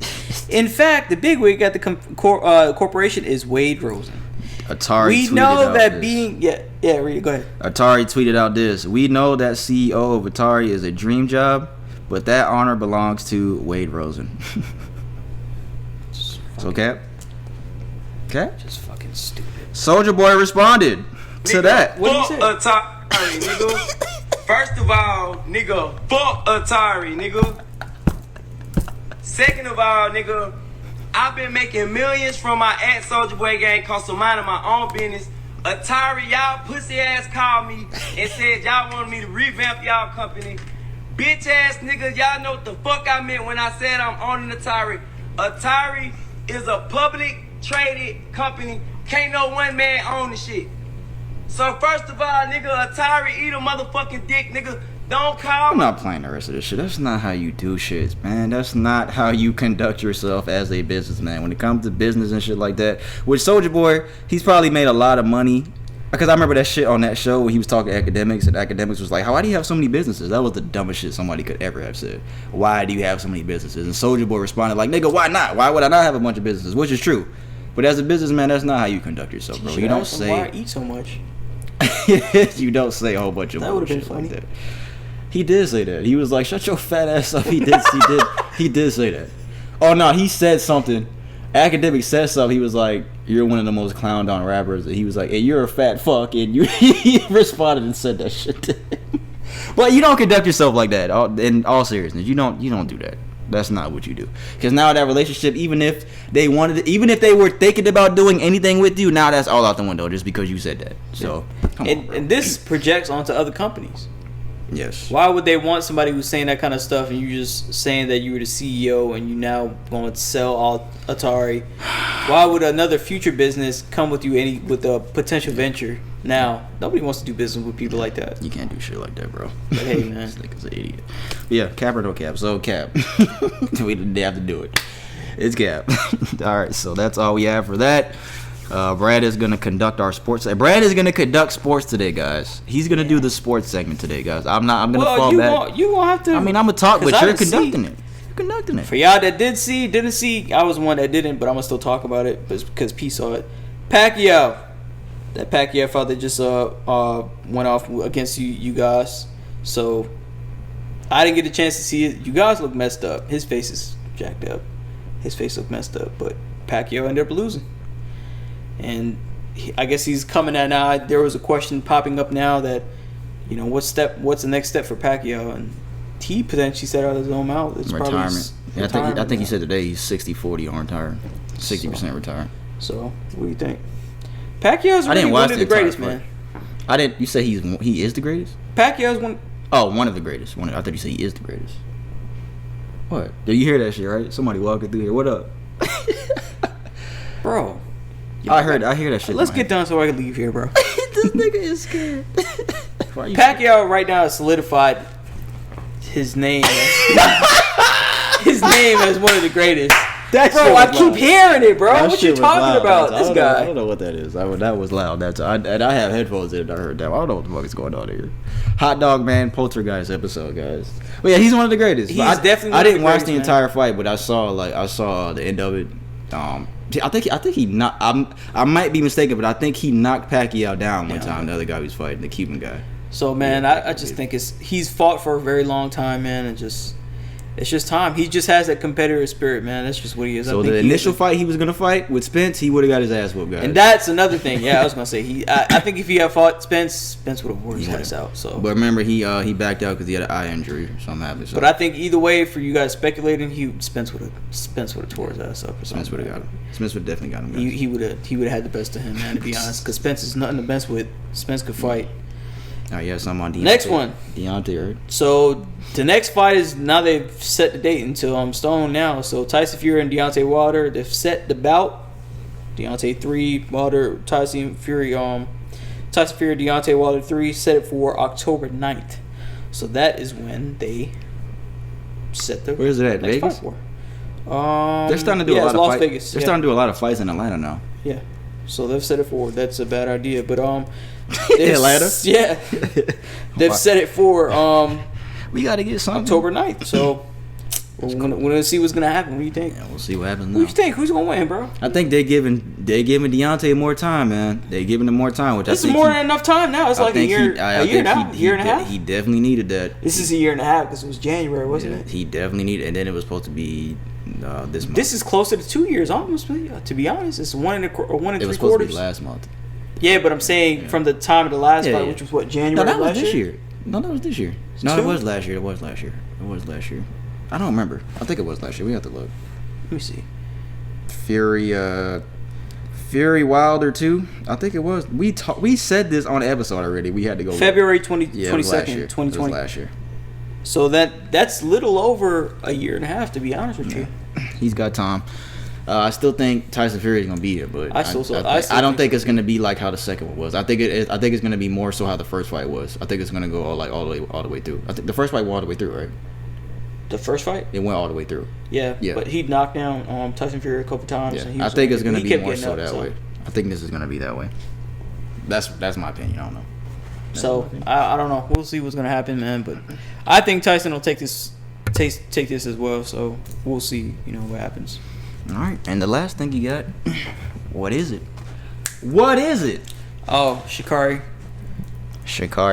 In fact, the bigwig at the corporation is Wade Rosen. Atari. We know that being read it. Go ahead. Atari tweeted out this: "We know that CEO of Atari is a dream job, but that honor belongs to Wade Rosen." So cap? Just fucking stupid. Soulja Boy responded to that. What did he say? Atari, nigga. First of all, nigga, fuck Atari, nigga. Second of all, nigga, I've been making millions from my Soulja Boy gang cause of minding my own business. Atari, y'all pussy ass called me and said y'all wanted me to revamp y'all company. Bitch ass niggas, y'all know what the fuck I meant when I said I'm owning Atari. Atari is a public traded company. Can't no one man own the shit. So first of all, nigga, Atari eat a motherfucking dick, nigga. Don't call I'm me. not playing the rest of this shit. That's not how you do shit, man. That's not how you conduct yourself as a businessman. When it comes to business and shit like that. With Soulja Boy, he's probably made a lot of money. Because I remember that shit on that show when he was talking to academics, and academics was like, why do you have so many businesses? That was the dumbest shit somebody could ever have said. Why do you have so many businesses? And Soulja Boy responded like, nigga, why not? Why would I not have a bunch of businesses? Which is true. But as a businessman, that's not how you conduct yourself, bro. You don't say... Why I eat so much? You don't say a whole bunch of that would have been shit funny. like that. He did say that. He was like, shut your fat ass up. He did say that. Oh, no, he said something. Academic said something. He was like, you're one of the most clowned on rappers. And he was like, hey, you're a fat fuck. And he responded and said that shit to him. But you don't conduct yourself like that. In all seriousness, you don't do that. That's not what you do. Because now that relationship, even if they were thinking about doing anything with you, now that's all out the window just because you said that. So, come on, bro. And this projects onto other companies. Yes. Why would they want somebody who's saying that kind of stuff and you just saying that you were the CEO and you now going to sell all Atari? Why would another future business come with you with a potential venture? Now, nobody wants to do business with people like that. You can't do shit like that, bro. But hey, man. This nigga's an idiot. But yeah, cap or no cap. So cap. We didn't have to do it. It's cap. All right, so that's all we have for that. Brad is gonna conduct our sports. Brad is gonna conduct sports today, guys. He's gonna do the sports segment today, guys. I'm gonna fall back. You won't have to. I mean, I'm gonna talk, but you're conducting it. conducting it. For y'all that didn't see, I was one that didn't, but I'm gonna still talk about it, but it's because P saw it. Pacquiao, that Pacquiao fight that just went off against you guys. So I didn't get a chance to see it. You guys look messed up. His face is jacked up. His face looked messed up, but Pacquiao ended up losing. And I guess he's coming at now. There was a question popping up now that, you know, what's the next step for Pacquiao? And he potentially said out of his own mouth, it's retirement. Probably I think he said today he's 60-40 on retired, 60% retired. So what do you think? Pacquiao's really one of the greatest, man. I didn't. You say he is the greatest? Pacquiao's one. Oh, one of the greatest. I thought you said he is the greatest. What? Did you hear that shit? Right? Somebody walking through here. What up, bro? I hear that shit. Let's get done so I can leave here, bro. This nigga is scared. Pacquiao right now has solidified his name. His name as one of the greatest. Bro, I keep hearing it, bro. What you talking about? This guy. I don't know what that is. That was loud. And I have headphones in. I heard that. I don't know what the fuck is going on here. Hotdog Man Poltergeist episode, guys. But yeah, he's one of the greatest. Definitely. I didn't watch the entire fight, but I saw the end of it. I think he knocked. I might be mistaken, but I think he knocked Pacquiao down one time. The other guy he was fighting, the Cuban guy. So man, I just think he's fought for a very long time, man, and it's just time. He just has that competitive spirit, man. That's just what he is. So the initial fight he was gonna fight with Spence, he would have got his ass whooped, guys. And that's another thing. Yeah, I was gonna say I think if he had fought Spence would have wore his ass out. So, but remember he backed out because he had an eye injury or something happened. So. But I think either way, for you guys speculating, Spence would have tore his ass up. Or Spence would have got him. Spence would definitely got him. He would have had the best of him, man. To be honest, because Spence is nothing to mess with. Spence could fight. Oh yeah, something on Deontay. Next one, Deontay, right? So the next fight is now they've set the date until Stone now. So Tyson Fury and Deontay Wilder, they've set the bout. Deontay 3, Wilder, Tyson Fury, Deontay Wilder 3, set it for October 9th. So that is when they set the. Where is it at? Next Vegas? fight for. They're starting to do a lot of Las fights. Vegas. They're starting to do a lot of fights in Atlanta now. Yeah. So they've set it for. That's a bad idea, but Atlanta. Yeah. They've set it for we got to get something. October 9th. So we're gonna see what's gonna happen. What do you think? Yeah, we'll see what happens now. What do you think? Who's gonna win, bro? I think they're giving Deontay more time, man. They're giving him more time, which this I think is more than enough time now. It's like a year and a half. He definitely needed that. This is a year and a half because it was January, wasn't it? He definitely needed, and then it was supposed to be this month. This is closer to 2 years, almost. To be honest, it's 1 and 3 quarters. It was supposed to be last month. Yeah, but I'm saying from the time of the last fight, which was what, January? No, that was last this year. year. No, that was this year. No, it was last year. It was last year. I don't remember. I think it was last year. We have to look. Let me see. Fury Wilder 2. I think it was. We said this on the episode already. We had to go. February 22nd, 2020. It was last year. So that's little over a year and a half, to be honest with you. He's got time. I still think Tyson Fury is gonna beat it, but I don't think it's gonna be like how the second one was. I think it's gonna be more so how the first fight was. I think it's gonna go all the way through. I think the first fight went all the way through, right? The first fight? It went all the way through. Yeah. But he knocked down Tyson Fury a couple times. Yeah. And I think it's gonna be more so that way. I think this is gonna be that way. That's my opinion. I don't know. So I don't know. We'll see what's gonna happen, man. But I think Tyson will take this as well. So we'll see. What happens. All right, and the last thing you got, what is it? What is it? Oh, Sha'Carri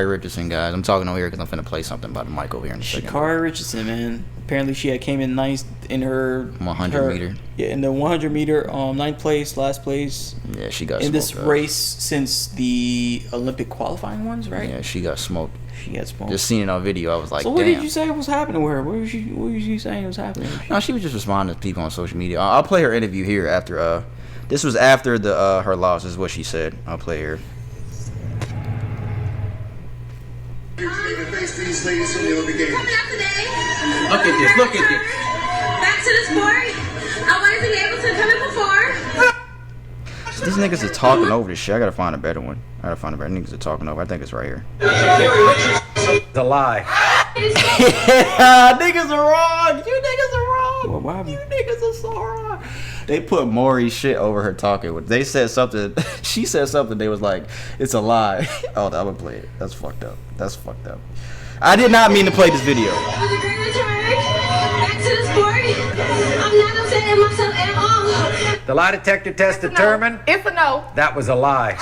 Richardson, guys. I'm talking over here because I'm finna play something by the mic over here in a second. Sha'Carri Richardson, man. Apparently, she came in ninth in her 100 meter. Yeah, in the 100 meter, ninth place, last place. Yeah, she got in smoked this race since the Olympic qualifying ones, right? Yeah, she got smoked. She got smoked. Just seeing it on video, I was like, so what damn. did you say was happening with her? What was she saying was happening? No, she was just responding to people on social media. I'll play her interview here after. This was after her loss. This is what she said. I'll play her. Face these ladies from the Olympic Games. Coming up today. Look at this. Look at this. Back to the sport. I wanted to be able to come in before. These niggas are talking over this shit. I gotta find a better one. Niggas are talking over. I think it's right here. The lie. Yeah, niggas are wrong. You niggas are wrong. What happened? You niggas are so wrong. They put Maury's shit over her talking. They said something. She said something. They was like, it's a lie. Oh, I'm gonna play it. That's fucked up. I did not mean to play this video. It was a great return. Back to the sport. upsetting myself at all. The lie detector test determined It's a no. that was a lie.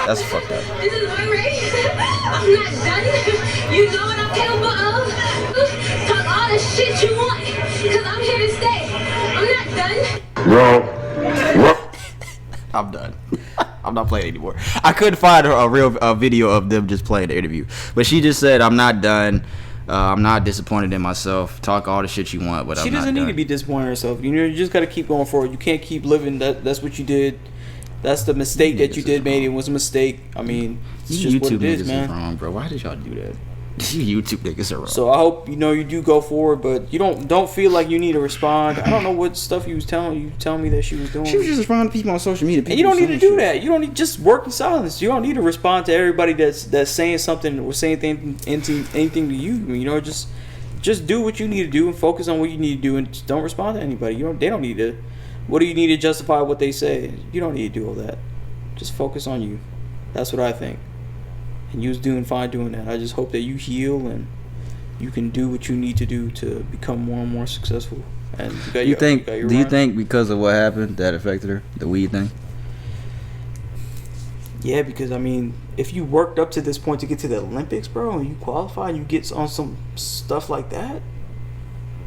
That's fucked up. This is my race. I'm not done. You know what I'm capable of. Talk all the shit you want, because I'm here to stay. I'm not done. I'm done. I'm not playing anymore. I couldn't find a real video of them just playing the interview. But she just said, I'm not done. I'm not disappointed in myself. Talk all the shit you want, but She I'm not doesn't need done. to be disappointed in herself. You just got to keep going forward. You can't keep living. That's what you did. That's the mistake that you did, made. It was a mistake. I mean, it's just what it is, man. Wrong, bro. Why did y'all do that? You YouTube niggas are wrong. So I hope you do go forward, but you don't feel like you need to respond. I don't know what stuff you was telling me that she was doing. She was just responding to people on social media. And you don't need to do that. You don't need just work in silence. You don't need to respond to everybody that's saying something or saying anything to you. Just do what you need to do and focus on what you need to do, and just don't respond to anybody. They don't need to. What do you need to justify what they say? You don't need to do all that. Just focus on you. That's what I think. And you was doing fine doing that. I just hope that you heal and you can do what you need to do to become more and more successful. And do you think because of what happened that affected her, the weed thing? Yeah, because I mean, if you worked up to this point to get to the Olympics, bro, and you qualify and you get on some stuff like that,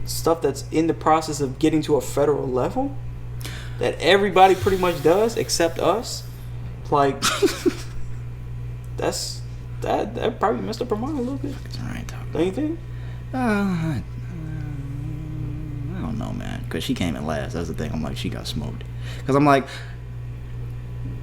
stuff that's in the process of getting to a federal level, that everybody pretty much does except us, like that probably messed up her mind a little bit. All right, don't you think? I don't know, man, because she came in last. That's the thing. I'm like, she got smoked. Because I'm like,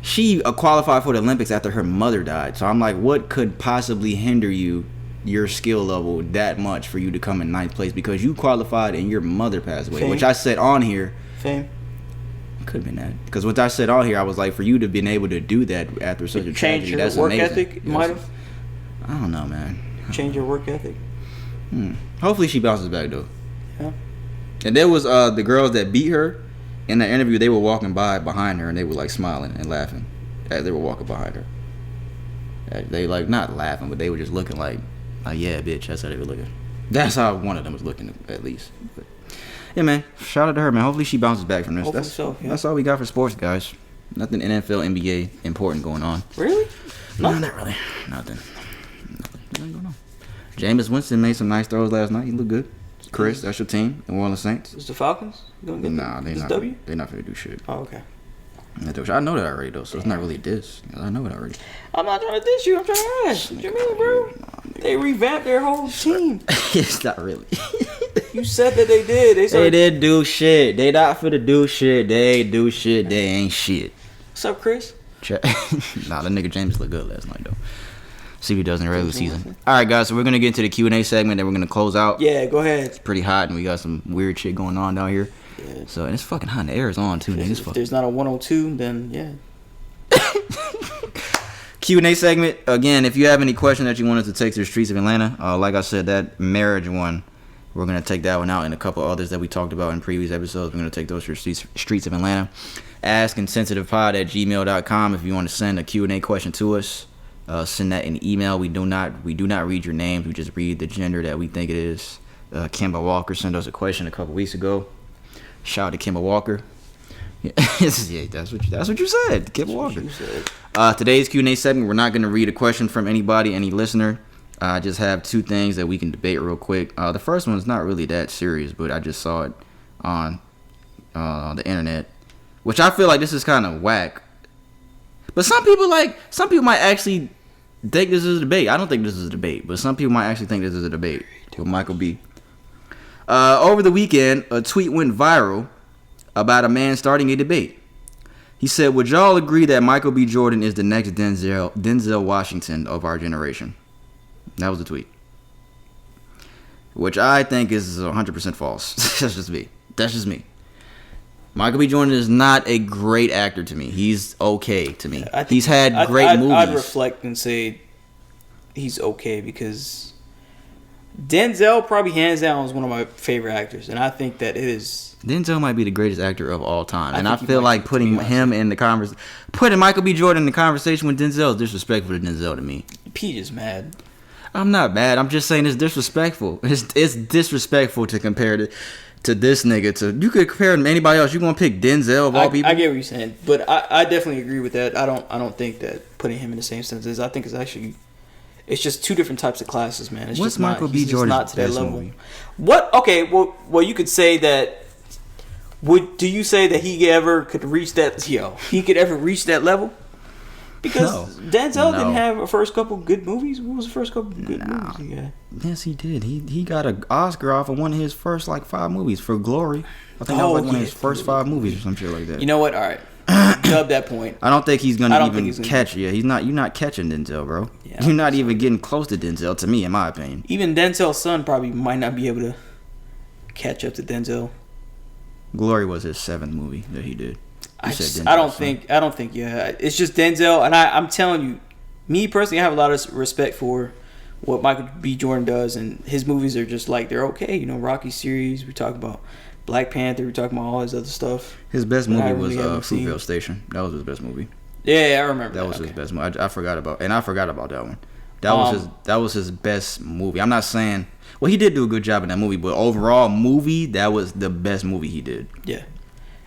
she qualified for the Olympics after her mother died. So I'm like, what could possibly hinder your skill level that much for you to come in ninth place? Because you qualified and your mother passed away. Fame. Which I said on here. Fame. Could have been that. Because what I said on here, I was like, for you to been able to do that after such a tragedy, that's work amazing. ethic, might have. I don't know, man. Change your work ethic. Hopefully she bounces back though. Yeah. And there was the girls that beat her in the interview. They were walking behind her and they were like smiling and laughing as they were walking behind her. They like not laughing, but they were just looking like yeah, bitch. That's how they were looking. That's how one of them was looking, at least. But, yeah, man. Shout out to her, man. Hopefully she bounces back from this. That's all we got for sports, guys. Nothing NFL, NBA important going on. Really? No, not really. Nothing going on. Jameis Winston made some nice throws last night. He looked good. Chris, that's your team, the New Orleans Saints. Is the Falcons gonna get Nah, they're not. W? They're not gonna do shit. Oh, okay. I know that already though, so it's not really a diss. I know it already. I'm not trying to diss you. I'm trying to ask. What you mean, bro? They revamped their whole team. It's not really. You said that they did. They didn't do shit. They not finna do shit. They ain't do shit. They ain't shit. What's up, Chris? Nah, that nigga James looked good last night though. See if he does in the regular season. All right, guys. So we're gonna get into the Q&A segment, and we're gonna close out. Yeah, go ahead. It's pretty hot, and we got some weird shit going on down here. Yeah. So and it's fucking hot. And the air is on too, nigga. If there's not a 102, then yeah. Q&A segment. Again, if you have any questions that you wanted to take to the streets of Atlanta, like I said, that marriage one, we're going to take that one out, and a couple others that we talked about in previous episodes. We're going to take those to the streets of Atlanta. AskInSensitivePod@gmail.com if you want to send a Q&A question to us. Send that in email. We do not read your names. We just read the gender that we think it is. Kimba Walker sent us a question a couple weeks ago. Shout out to Kimba Walker. Yeah, that's what you said, Kimba Walker. Today's Q&A segment, we're not going to read a question from anybody, any listener. I just have two things that we can debate real quick. The first one is not really that serious, but I just saw it on the internet, which I feel like this is kind of whack. But some people might actually think this is a debate. I don't think this is a debate, but some people might actually think this is a debate. With Michael B. Over the weekend, a tweet went viral about a man starting a debate. He said, "Would y'all agree that Michael B. Jordan is the next Denzel Washington of our generation?" That was the tweet. Which I think is 100% false. That's just me. Michael B. Jordan is not a great actor to me. He's okay to me. He's had great movies. I'd reflect and say he's okay because Denzel probably hands down is one of my favorite actors, and I think that it is. Denzel might be the greatest actor of all time, and I feel like putting him in the conversation, putting Michael B. Jordan in the conversation with Denzel is disrespectful to Denzel to me. Pete is mad. I'm not mad. I'm just saying it's disrespectful. It's disrespectful to compare it to this nigga. You could compare him to anybody else. You gonna pick Denzel of all people? I get what you're saying, but I definitely agree with that. I don't think that putting him in the same sentence. I think it's just two different types of classes, man. It's What's just Michael B. Jordan's not to that best level. movie? What? Okay, well, you could say that. Do you say that he could reach that? He could ever reach that level? Because Denzel didn't have a first couple good movies. What was the first couple good movies he had? Yes, he did. He got an Oscar off of one of his first 5 movies for Glory. I think that was one of his first 5 movies or some shit like that. You know what? All right, dub that point. I don't think he's gonna even catch. Yeah, he's not. You're not catching Denzel, bro. Yeah, you're not even getting close to Denzel, to me, in my opinion. Even Denzel's son probably might not be able to catch up to Denzel. Glory was his 7th movie that he did. I don't think. Yeah, it's just Denzel, and I'm telling you, me personally, I have a lot of respect for what Michael B. Jordan does, and his movies are just they're okay. You know, Rocky series. We talk about Black Panther. We talk about all his other stuff. His best movie was Fruitvale Station. That was his best movie. Yeah, I remember. That was his best movie. I forgot about that one. That was his best movie. I'm not saying. Well, he did do a good job in that movie, but overall movie, that was the best movie he did. Yeah.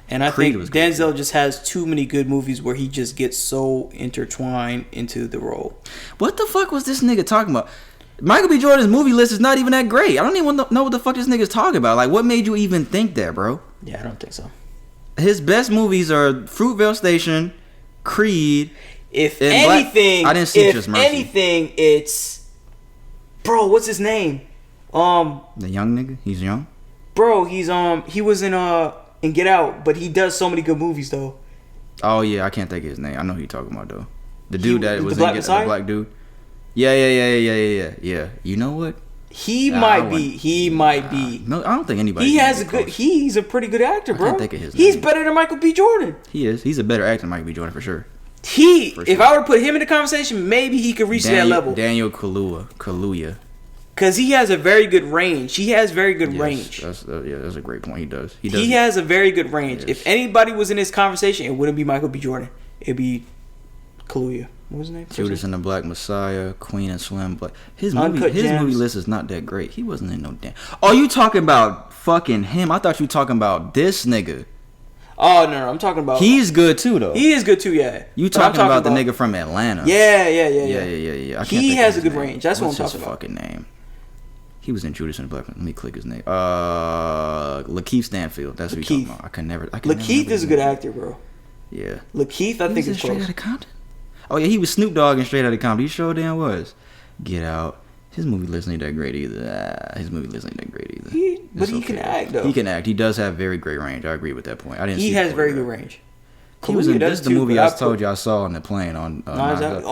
And I think Denzel just has too many good movies where he just gets so intertwined into the role. What the fuck was this nigga talking about? Michael B. Jordan's movie list is not even that great. I don't even know what the fuck this nigga's talking about. What made you even think that, bro? Yeah, I don't think so. His best movies are Fruitvale Station, Creed. If anything, I didn't see Just Mercy. If anything, it's... Bro, what's his name? The young nigga? He's young? Bro, he was in Get Out, but he does so many good movies though. Oh yeah, I can't think of his name. I know who you're talking about though. The dude that was in Get Out, the black dude. Yeah. You know what? He might be. No, I don't think anybody. He's a pretty good actor, bro. I can't think of his name. He's better than Michael B. Jordan. He is. He's a better actor than Michael B. Jordan for sure. If I were to put him in the conversation, maybe he could reach that level. Daniel Kaluuya. Because he has a very good range. He has very good range. That's a great point. He does. He has a very good range. Yes. If anybody was in this conversation, it wouldn't be Michael B. Jordan. It'd be Kaluuya. What was his name? Judas and the Black Messiah, Queen and Slim. But his movie list is not that great. He wasn't in no damn. Oh, you talking about fucking him? I thought you talking about this nigga. Oh no, I'm talking about. He's good too, though. He is good too, yeah. You talking about the nigga from Atlanta? Yeah. He has a good range. That's what I'm talking about. What's his fucking name? He was in Judas and the Black. Let me click his name. Lakeith Stanfield. That's what you're talking about. I can never. Lakeith is a good actor, bro. Yeah. Lakeith, I think is Straight Outta Compton. Oh yeah, he was Snoop Dogg in Straight Outta Compton. He sure damn was. Get Out. His movie list ain't that great either. But he can act though. He can act. He does have very great range. I agree with that point. He has very good range. He was in this the movie I told you I saw on the plane on.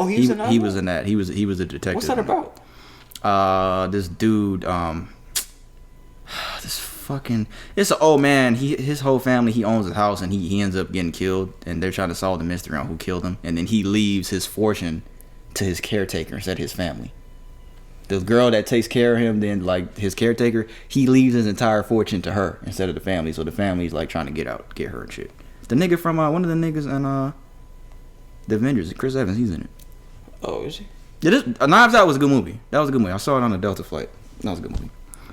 He was in that. He was a detective. What's that about? This dude, it's an old man. His whole family, he owns a house, and he ends up getting killed, and they're trying to solve the mystery on who killed him, and then he leaves his fortune to his caretaker instead of his family. The girl that takes care of him, then his caretaker, he leaves his entire fortune to her instead of the family. So the family's trying to get her and shit. The nigga from one of the niggas in the Avengers, Chris Evans, he's in it. Oh, is he? Knives Out was a good movie. That was a good movie. I saw it on a Delta flight. That was a good movie.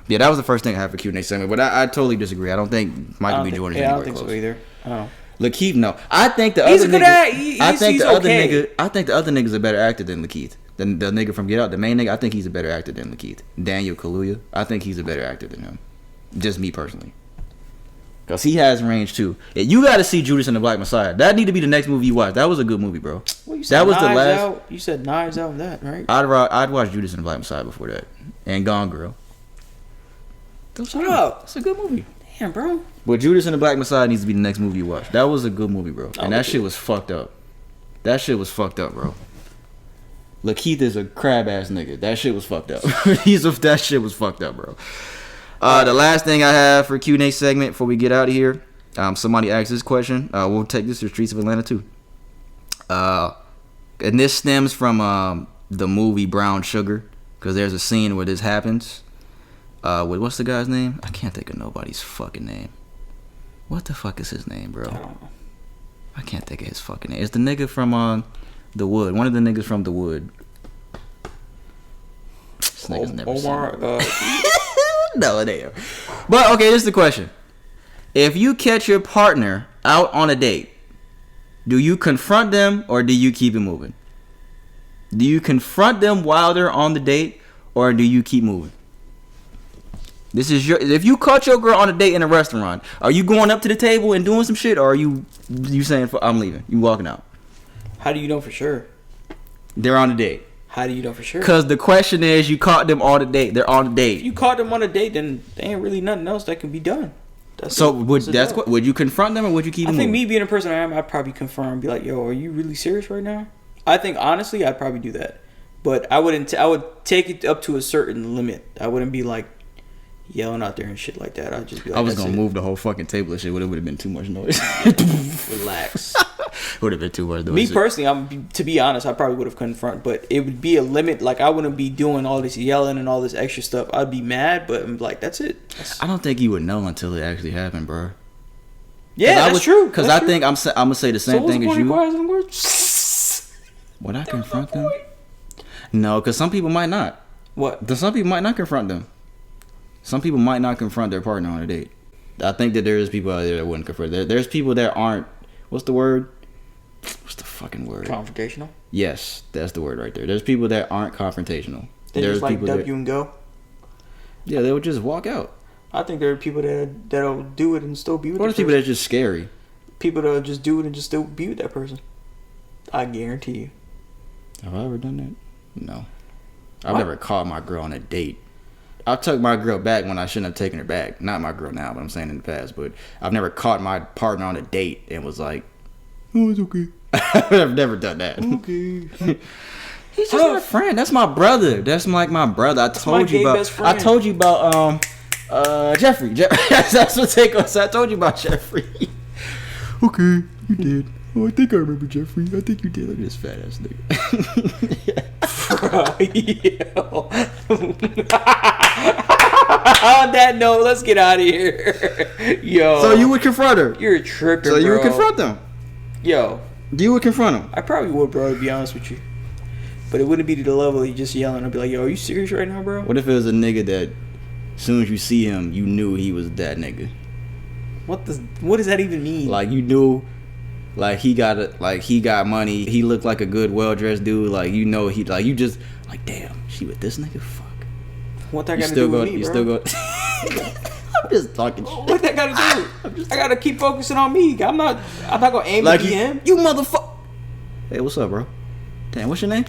Yeah, that was the first thing I had for Q&A segment. But I totally disagree. I don't think Michael B. Jordan is anywhere close. I don't think so either. Oh. Lakeith, no. I think the he's other a good nigga. I think the other nigga's a better actor than Lakeith. The nigga from Get Out, the main nigga. I think he's a better actor than Lakeith. Daniel Kaluuya. I think he's a better actor than him. Just me personally. Because he has range too. And you got to see Judas and the Black Messiah. That need to be the next movie you watch. That was a good movie, bro. Well, you said that was the last. Out. You said Knives Out and that, right? I'd watch Judas and the Black Messiah before that, and Gone Girl. Shut up. It's a good movie. Damn, bro. But Judas and the Black Messiah needs to be the next movie you watch. That was a good movie, bro. And that shit was fucked up. That shit was fucked up, bro. Lakeith is a crab ass nigga. That shit was fucked up. That shit was fucked up, bro. The last thing I have for Q&A segment before we get out of here, somebody asked this question. We'll take this to the streets of Atlanta too. And this stems from the movie Brown Sugar, because there's a scene where this happens. What's the guy's name? I can't think of nobody's fucking name. What the fuck is his name, bro? I can't think of his fucking name. It's the nigga from The Wood. One of the niggas from The Wood. nigga's never Omar, no, it ain't. But okay, this is the question: if you catch your partner out on a date, do you confront them or do you keep it moving? Do you confront them while they're on the date or do you keep moving? This is if you caught your girl on a date in a restaurant, are you going up to the table and doing some shit or are you saying I'm leaving? You walking out? How do you know for sure? They're on a date. How do you know for sure? Because the question is, you caught them on a date. They're on a date. If you caught them on a date, then there ain't really nothing else that can be done. Would you confront them or would you keep them moving? I think me being the person I am, I'd probably confirm and be like, yo, are you really serious right now? I think honestly, I'd probably do that. But I wouldn't. I would take it up to a certain limit. I wouldn't be like yelling out there and shit like that. I'd just be like, I was gonna move the whole fucking table and shit, but it would have been too much noise. Relax. Would have been too much noise. Me personally, to be honest, I probably would have confront, but it would be a limit. Like I wouldn't be doing all this yelling and all this extra stuff. I'd be mad, but I'm like, that's it. I don't think you would know until it actually happened, bro. Yeah, that's true. Because I think I'm gonna say the same thing as you. Would I confront them? No, because some people might not. What? Some people might not confront them. Some people might not confront their partner on a date. I think that there's people out there that wouldn't confront. There's people that aren't. What's the word? What's the fucking word? Confrontational. Yes, that's the word right there. There's people that aren't confrontational. They There's just like people W and go. Yeah, they would just walk out. I think there are people that'll do it and still be with. Or there's people that's just scary. People that'll just do it and just still be with that person. I guarantee you. Have I ever done that? No. I've never caught my girl on a date. I took my girl back when I shouldn't have taken her back. Not my girl now, but I'm saying in the past. But I've never caught my partner on a date and was like, oh, it's okay. I've never done that. Okay. He's just my friend. That's my brother. That's like my brother. I told you about Jeffrey. That's what take us. I told you about Jeffrey. Okay, you did. Oh, I think I remember Jeffrey. I think you did. Look at this fat ass nigga. On that note, let's get out of here. Yo. So you would confront her? You're a tripping, So you would confront them? Yo. You would confront them? I probably would, bro, to be honest with you. But it wouldn't be to the level of you just yelling. I'd be like, yo, are you serious right now, bro? What if it was a nigga that as soon as you see him, you knew he was that nigga? What does that even mean? Like you knew, like he got money. He looked like a good, well-dressed dude. Like you know he like you just like damn, she with this nigga. Fuck. What that got to do with me, you bro? still go. I'm just talking shit. What that got to do? I gotta keep focusing on me. I'm not gonna aim at him. You motherfucker. Hey, what's up, bro? Damn, what's your name?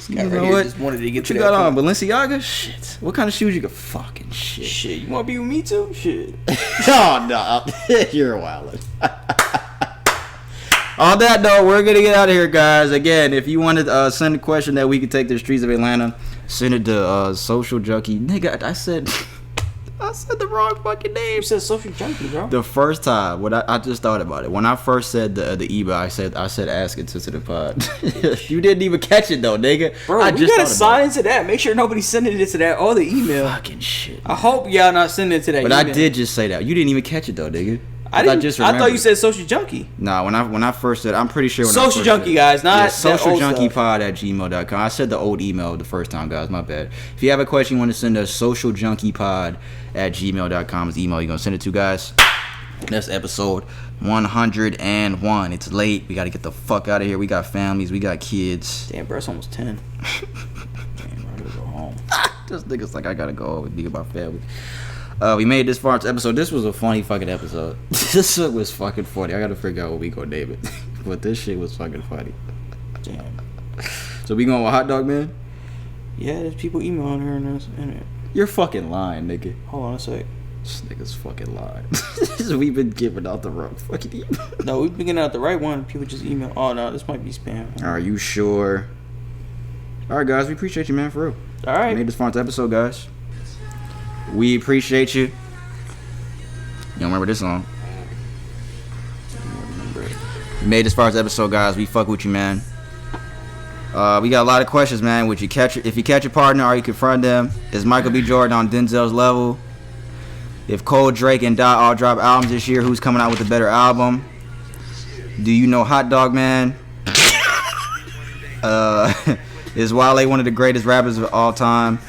You know what? Just wanted to get what you got on? Balenciaga? Shit. What kind of shoes you got? Fucking shit. Shit. You want to be with me too? Shit. Oh, no. You're a wildin'. On that note, we're going to get out of here, guys. Again, if you want to send a question that we could take to the streets of Atlanta, send it to Social Junkie. Nigga, I said the wrong fucking name. You said Social Junkie, bro. The first time, when I just thought about it. When I first said the email, I said ask it to the pod. You didn't even catch it though, nigga. Bro, you gotta sign into that. Make sure nobody's sending it to that or the email. Fucking shit. I hope y'all not sending it to that. But email. I did just say that. You didn't even catch it though, nigga. I thought you said Social Junkie. Nah, when I first said, I'm pretty sure. Social Junkie, guys, not socialjunkiepod@gmail.com. I said the old email the first time, guys. My bad. If you have a question you want to send us, socialjunkiepod@gmail.com is the email you're gonna send it to, guys. That's episode 101. It's late. We gotta get the fuck out of here. We got families. We got kids. Damn, bro, it's almost 10. Damn, I gotta go home. This nigga's like, I gotta go and think about family. We made this far into episode. This was a funny fucking episode. This shit was fucking funny. I gotta figure out what we gonna name it. But this shit was fucking funny. Damn. So we going with Hotdog, man? Yeah, there's people emailing her in it. You're fucking lying, nigga. Hold on a sec. This nigga's fucking lying. We've been giving out the wrong fucking email. No, we've been getting out the right one. People just email. Oh, no, this might be spam. Are you sure? Alright, guys. We appreciate you, man, for real. Alright. We made this far into episode, guys. We appreciate you. You don't remember this song? We made this far as episode, guys. We fuck with you, man. We got a lot of questions, man. If you catch your partner, are you confront them? Is Michael B. Jordan on Denzel's level? If Cole, Drake, and Dot all drop albums this year, who's coming out with a better album? Do you know Hotdog, man? Is Wale one of the greatest rappers of all time?